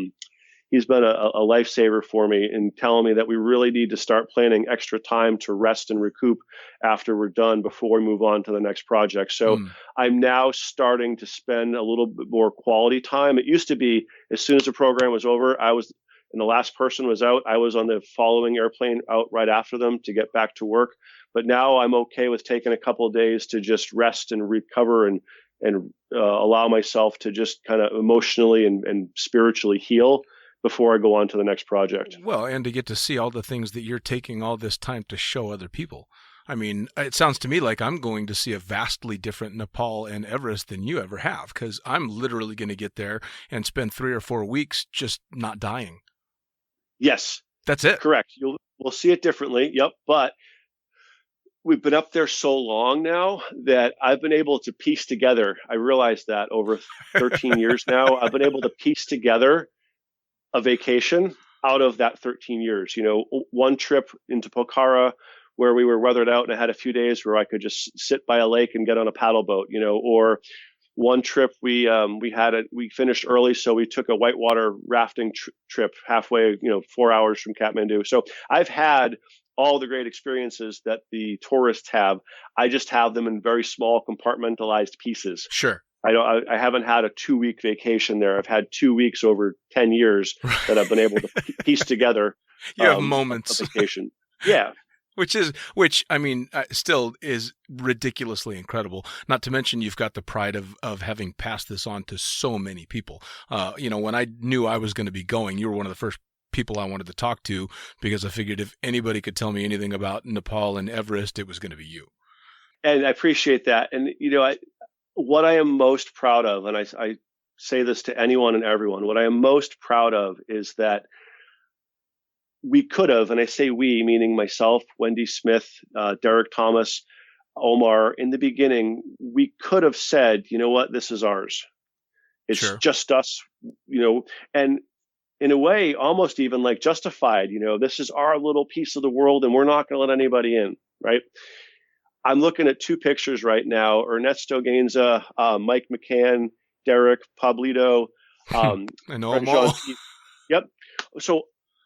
lifesaver for me in telling me that we really need to start planning extra time to rest and recoup after we're done before we move on to the next project. So I'm now starting to spend a little bit more quality time. It used to be as soon as the program was over, and the last person was out, I was on the following airplane out right after them to get back to work. But now I'm okay with taking a couple of days to just rest and recover and allow myself to just kind of emotionally and spiritually heal before I go on to the next project. Well, and to get to see all the things that you're taking all this time to show other people. I mean, it sounds to me like I'm going to see a vastly different Nepal and Everest than you ever have, because I'm literally going to get there and spend 3 or 4 weeks just not dying. Yes. That's it. Correct. We'll see it differently. Yep. But we've been up there so long now that I've been able to piece together. I realized that over 13 years now, I've been able to piece together a vacation out of that 13 years. One trip into Pokhara where we were weathered out and I had a few days where I could just sit by a lake and get on a paddle boat, or one trip we finished early, so we took a whitewater rafting trip halfway, 4 hours from Kathmandu. So I've had all the great experiences that the tourists have. I just have them in very small compartmentalized pieces. Sure. I haven't had a 2-week vacation there. I've had 2 weeks over 10 years that I've been able to piece together. You have moments. A vacation. Yeah. Which I mean, still is ridiculously incredible. Not to mention you've got the pride of having passed this on to so many people. When I knew I was going to be going, you were one of the first people I wanted to talk to, because I figured if anybody could tell me anything about Nepal and Everest, it was going to be you. And I appreciate that. And, what I am most proud of, and I say this to anyone and everyone, what I am most proud of is that we could have, and I say we, meaning myself, Wendy Smith, Derek Thomas, Omar, in the beginning, we could have said, you know what, this is ours. It's just us, and in a way, almost even like justified, this is our little piece of the world and we're not going to let anybody in, right? I'm looking at 2 pictures right now, Ernesto Gainza, Mike McCann, Derek, Pablito. I know them all. Yep. So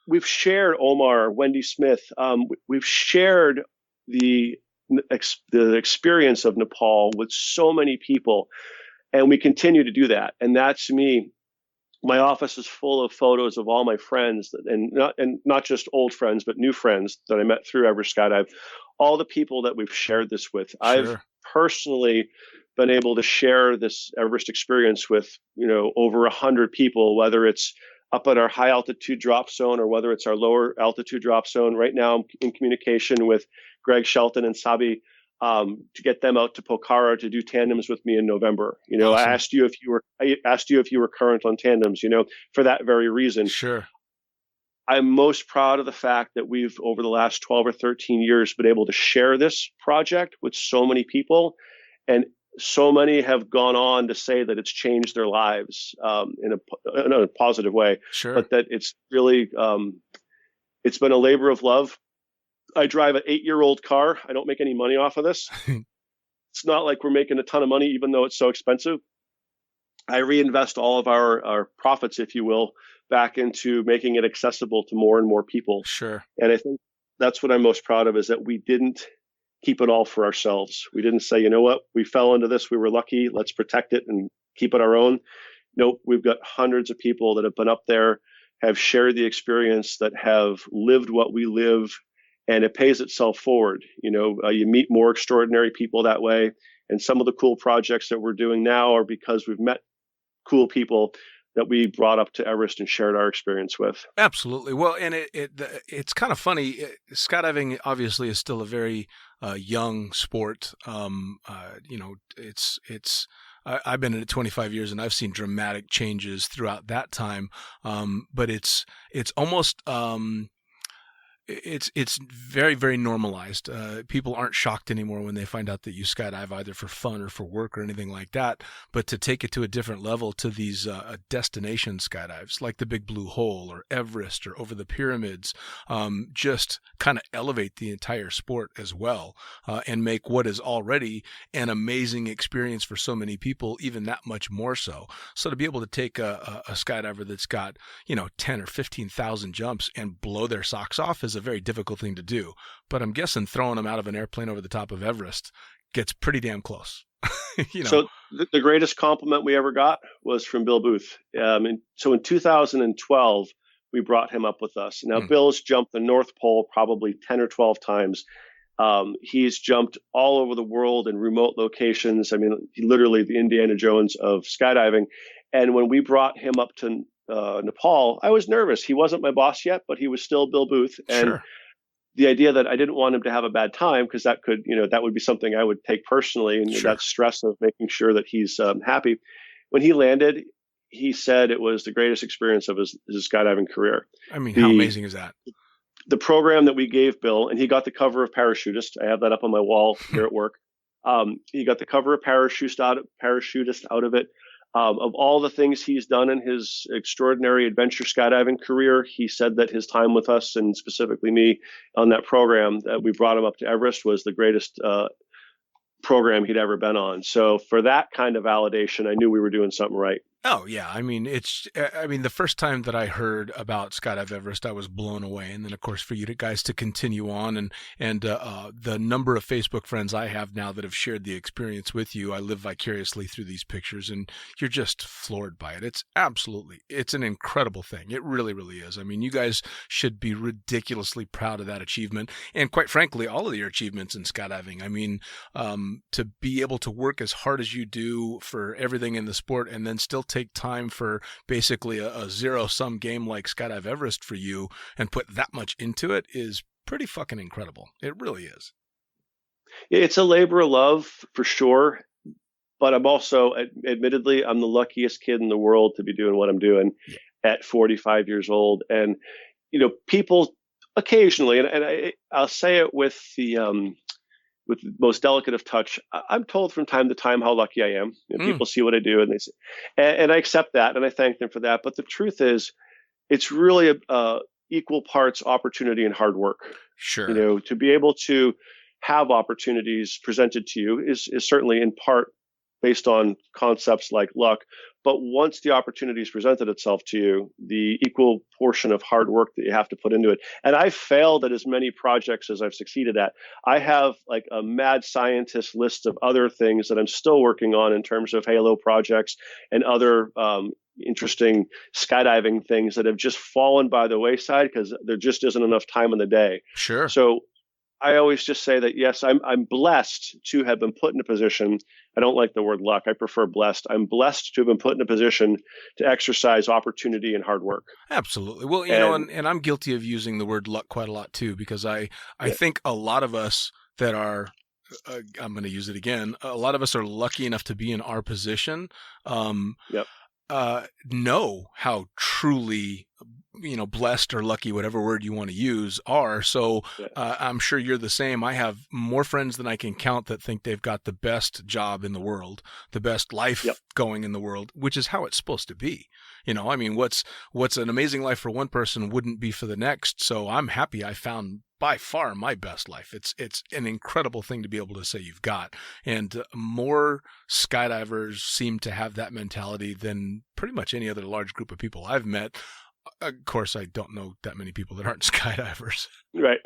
we've shared Omar, Wendy Smith. We've shared the experience of Nepal with so many people, and we continue to do that. And that, to me, my office is full of photos of all my friends, and not just old friends, but new friends that I met through Everest Skydive. All the people that we've shared this with. Sure. I've personally been able to share this Everest experience with, over 100 people, whether it's up at our high altitude drop zone or whether it's our lower altitude drop zone. Right now, I'm in communication with Greg Shelton and Sabi to get them out to Pokhara to do tandems with me in November. Awesome. I asked you if you were current on tandems, for that very reason. Sure. I'm most proud of the fact that we've, over the last 12 or 13 years, been able to share this project with so many people. And so many have gone on to say that it's changed their lives in a positive way. Sure. But that it's really, it's been a labor of love. I drive an 8-year-old car. I don't make any money off of this. It's not like we're making a ton of money, even though it's so expensive. I reinvest all of our profits, if you will, back into making it accessible to more and more people. Sure. And I think that's what I'm most proud of, is that we didn't keep it all for ourselves. We didn't say, you know what, we fell into this, we were lucky, let's protect it and keep it our own. Nope, we've got hundreds of people that have been up there, have shared the experience, that have lived what we live, and it pays itself forward. You meet more extraordinary people that way. And some of the cool projects that we're doing now are because we've met cool people that we brought up to Everest and shared our experience with. Absolutely. Well, and it's kind of funny. Skydiving obviously is still a very young sport. I've been in it 25 years and I've seen dramatic changes throughout that time. But it's almost it's very, very normalized. People aren't shocked anymore when they find out that you skydive either for fun or for work or anything like that. But to take it to a different level, to these destination skydives like the Big Blue Hole or Everest or over the pyramids, just kind of elevate the entire sport as well, and make what is already an amazing experience for so many people even that much more so. So to be able to take a skydiver that's got 10 or 15,000 jumps and blow their socks off is a very difficult thing to do. But I'm guessing throwing them out of an airplane over the top of Everest gets pretty damn close. So the greatest compliment we ever got was from Bill Booth. So in 2012, we brought him up with us. Now, Bill's jumped the North Pole probably 10 or 12 times. He's jumped all over the world in remote locations. I mean, literally the Indiana Jones of skydiving. And when we brought him up to Nepal, I was nervous. He wasn't my boss yet, but he was still Bill Booth. And Sure. the idea that I didn't want him to have a bad time, because that could, that would be something I would take personally, and Sure. that stress of making sure that he's happy. When he landed, he said it was the greatest experience of his skydiving career. I mean, how amazing is that? The program that we gave Bill, and he got the cover of Parachutist. I have that up on my wall here at work. He got the cover of Parachutist out of it. Of all the things he's done in his extraordinary adventure skydiving career, he said that his time with us, and specifically me on that program that we brought him up to Everest, was the greatest program he'd ever been on. So for that kind of validation, I knew we were doing something right. Oh yeah, I mean the first time that I heard about Skydive Everest, I was blown away, and then of course for you guys to continue on, and the number of Facebook friends I have now that have shared the experience with you, I live vicariously through these pictures, and you're just floored by it. It's an incredible thing. It really, really is. I mean, you guys should be ridiculously proud of that achievement, and quite frankly, all of your achievements in skydiving. I mean, to be able to work as hard as you do for everything in the sport, and then still take time for basically a zero-sum game like Skydive Everest for you and put that much into it is pretty fucking incredible. It really is. It's a labor of love for sure, but I'm also, admittedly, I'm the luckiest kid in the world to be doing what I'm doing at 45 years old. And, people occasionally, and I'll say it with the most delicate of touch, I'm told from time to time how lucky I am. People see what I do, and they say, and I accept that, and I thank them for that. But the truth is, it's really equal parts opportunity and hard work. Sure. To be able to have opportunities presented to you is certainly in part based on concepts like luck. But once the opportunities presented itself to you, the equal portion of hard work that you have to put into it. And I've failed at as many projects as I've succeeded at. I have like a mad scientist list of other things that I'm still working on in terms of Halo projects and other interesting skydiving things that have just fallen by the wayside because there just isn't enough time in the day. Sure. So I always just say that, yes, I'm blessed to have been put in a position. I don't like the word luck. I prefer blessed. I'm blessed to have been put in a position to exercise opportunity and hard work. Absolutely. Well, and I'm guilty of using the word luck quite a lot too, because I think a lot of us that are, I'm going to use it again, a lot of us are lucky enough to be in our position. Know how truly, blessed or lucky, whatever word you want to use, are. So I'm sure you're the same. I have more friends than I can count that think they've got the best job in the world, the best life going in the world, which is how it's supposed to be. I mean, what's an amazing life for one person wouldn't be for the next. So I'm happy I found by far my best life. It's an incredible thing to be able to say you've got. And more skydivers seem to have that mentality than pretty much any other large group of people I've met. Of course, I don't know that many people that aren't skydivers. Right.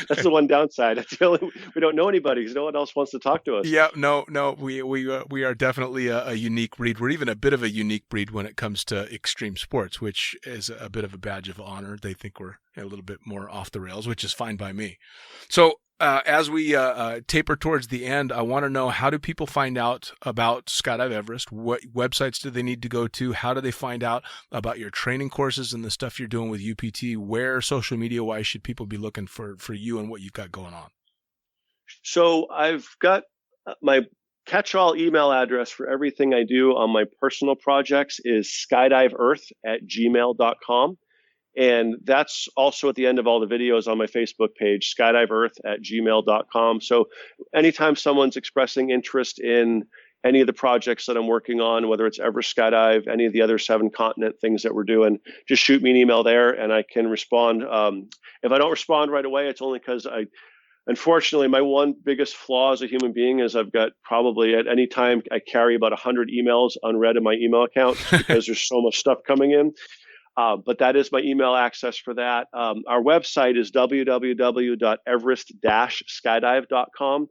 That's the one downside. We don't know anybody because no one else wants to talk to us. Yeah, no, we are definitely a unique breed. We're even a bit of a unique breed when it comes to extreme sports, which is a bit of a badge of honor. They think we're a little bit more off the rails, which is fine by me. So as we taper towards the end, I want to know, how do people find out about Skydive Everest? What websites do they need to go to? How do they find out about your training courses and the stuff you're doing with UPT? Where, social media-wise, should people be looking for you and what you've got going on? So I've got my catch-all email address for everything I do on my personal projects is skydiveearth@gmail.com. And that's also at the end of all the videos on my Facebook page, skydiveearth@gmail.com. So anytime someone's expressing interest in any of the projects that I'm working on, whether it's Everest Skydive, any of the other 7-continent things that we're doing, just shoot me an email there and I can respond. If I don't respond right away, it's only because unfortunately, my one biggest flaw as a human being is I've got probably at any time I carry about 100 emails unread in my email account because there's so much stuff coming in. But that is my email access for that. Our website is www.everest-skydive.com.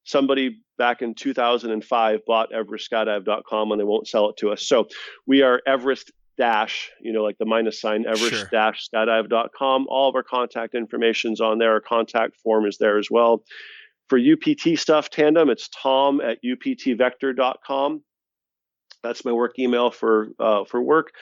Somebody back in 2005 bought everestskydive.com and they won't sell it to us. So we are Everest dash, like the minus sign, everest-skydive.com. All of our contact information's on there. Our contact form is there as well. For UPT stuff, Tandem, it's tom@uptvector.com. That's my work email for work.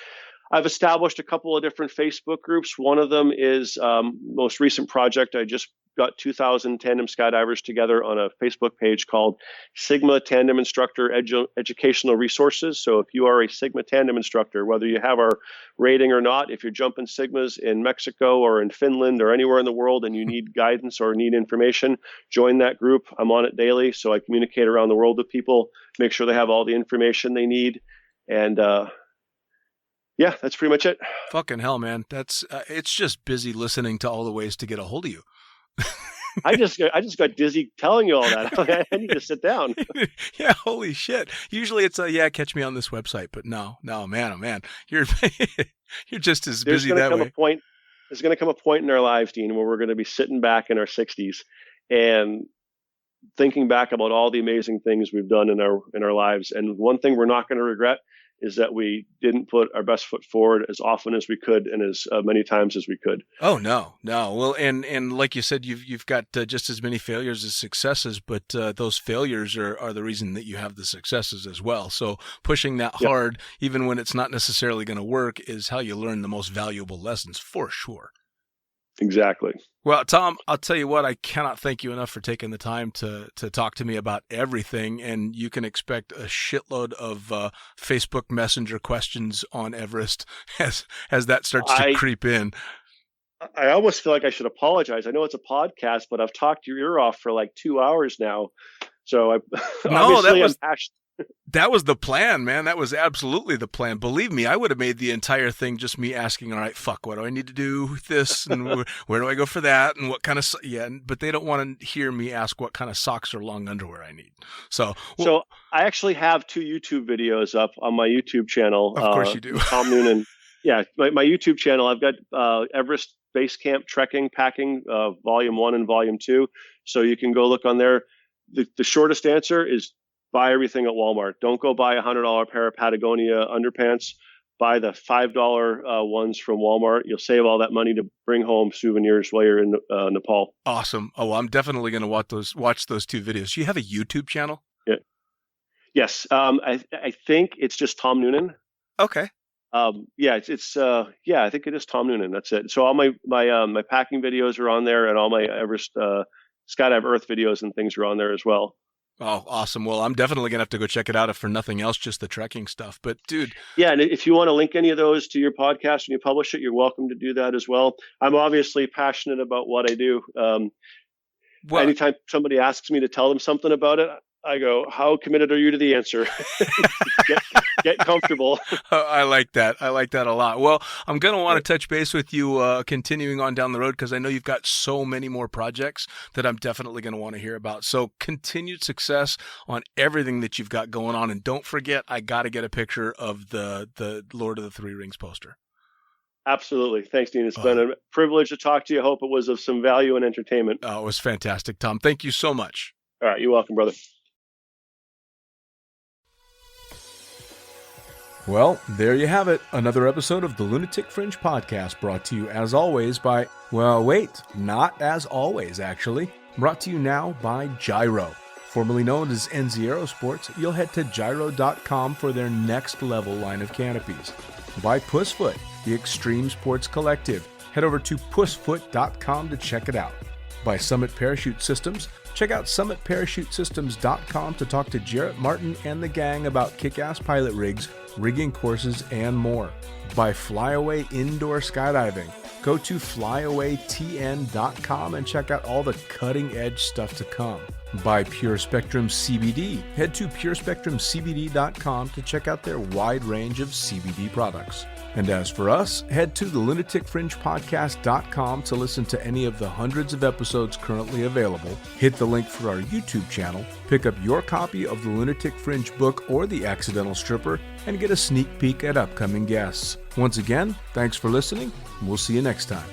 I've established a couple of different Facebook groups. One of them is most recent project. I just got 2,000 tandem skydivers together on a Facebook page called Sigma Tandem Instructor Educational Resources. So if you are a Sigma Tandem instructor, whether you have our rating or not, if you're jumping Sigmas in Mexico or in Finland or anywhere in the world and you need guidance or need information, join that group. I'm on it daily, so I communicate around the world with people, make sure they have all the information they need. And yeah, that's pretty much it. Fucking hell, man. That's it's just busy listening to all the ways to get a hold of you. I just got dizzy telling you all that. I need to sit down. Yeah, holy shit. Usually it's catch me on this website, but no, man, oh man, you're you're just as busy that way. There's going to come a point in our lives, Dean, where we're going to be sitting back in our 60s and thinking back about all the amazing things we've done in our lives. And one thing we're not going to regret is that we didn't put our best foot forward as often as we could and as many times as we could. Oh, no. Well, and like you said, you've got just as many failures as successes, but those failures are the reason that you have the successes as well. So pushing that hard, even when it's not necessarily going to work, is how you learn the most valuable lessons for sure. Exactly. Well, Tom, I'll tell you what, I cannot thank you enough for taking the time to talk to me about everything, and you can expect a shitload of Facebook Messenger questions on Everest as that starts to creep in. I almost feel like I should apologize. I know it's a podcast, but I've talked your ear off for like 2 hours now. So I'm passionate. That was the plan, man. That was absolutely the plan. Believe me, I would have made the entire thing just me asking, all right, what do I need to do with this? And where do I go for that? And what kind of, but they don't want to hear me ask what kind of socks or long underwear I need. So I actually have 2 YouTube videos up on my YouTube channel. Of course you do. Tom Noonan. Yeah, my YouTube channel, I've got Everest Base Camp Trekking Packing, Volume 1 and Volume 2. So you can go look on there. The shortest answer is buy everything at Walmart. Don't go buy a $100 pair of Patagonia underpants. Buy the $5 ones from Walmart. You'll save all that money to bring home souvenirs while you're in Nepal. Awesome. Oh, well, I'm definitely going to watch those 2 videos. Do you have a YouTube channel? Yeah. Yes. I think it's just Tom Noonan. Okay. I think it is Tom Noonan. That's it. So all my packing videos are on there, and all my Everest Skydive Earth videos and things are on there as well. Oh, awesome. Well, I'm definitely going to have to go check it out if for nothing else, just the trekking stuff. But dude. Yeah. And if you want to link any of those to your podcast when you publish it, you're welcome to do that as well. I'm obviously passionate about what I do. Anytime somebody asks me to tell them something about it, I go, how committed are you to the answer? Get comfortable. I like that. I like that a lot. Well, I'm going to want to touch base with you continuing on down the road because I know you've got so many more projects that I'm definitely going to want to hear about. So continued success on everything that you've got going on. And don't forget, I got to get a picture of the Lord of the Three Rings poster. Absolutely. Thanks, Dean. It's been a privilege to talk to you. I hope it was of some value and entertainment. Oh, it was fantastic, Tom. Thank you so much. All right. You're welcome, brother. Well, there you have it. Another episode of the Lunatic Fringe podcast brought to you as always by, well, wait, not as always, actually. Brought to you now by Gyro. Formerly known as NZ Aerosports, you'll head to gyro.com for their next level line of canopies. By Pussfoot, the Extreme Sports Collective. Head over to pussfoot.com to check it out. By Summit Parachute Systems, check out summitparachutesystems.com to talk to Jarrett Martin and the gang about kick-ass pilot rigs, rigging courses, and more. By Flyaway Indoor Skydiving, go to flyawaytn.com and check out all the cutting-edge stuff to come. By Pure Spectrum CBD, head to purespectrumcbd.com to check out their wide range of CBD products. And as for us, head to the lunaticfringepodcast.com to listen to any of the hundreds of episodes currently available, hit the link for our YouTube channel, pick up your copy of the Lunatic Fringe book or The Accidental Stripper, and get a sneak peek at upcoming guests. Once again, thanks for listening, and we'll see you next time.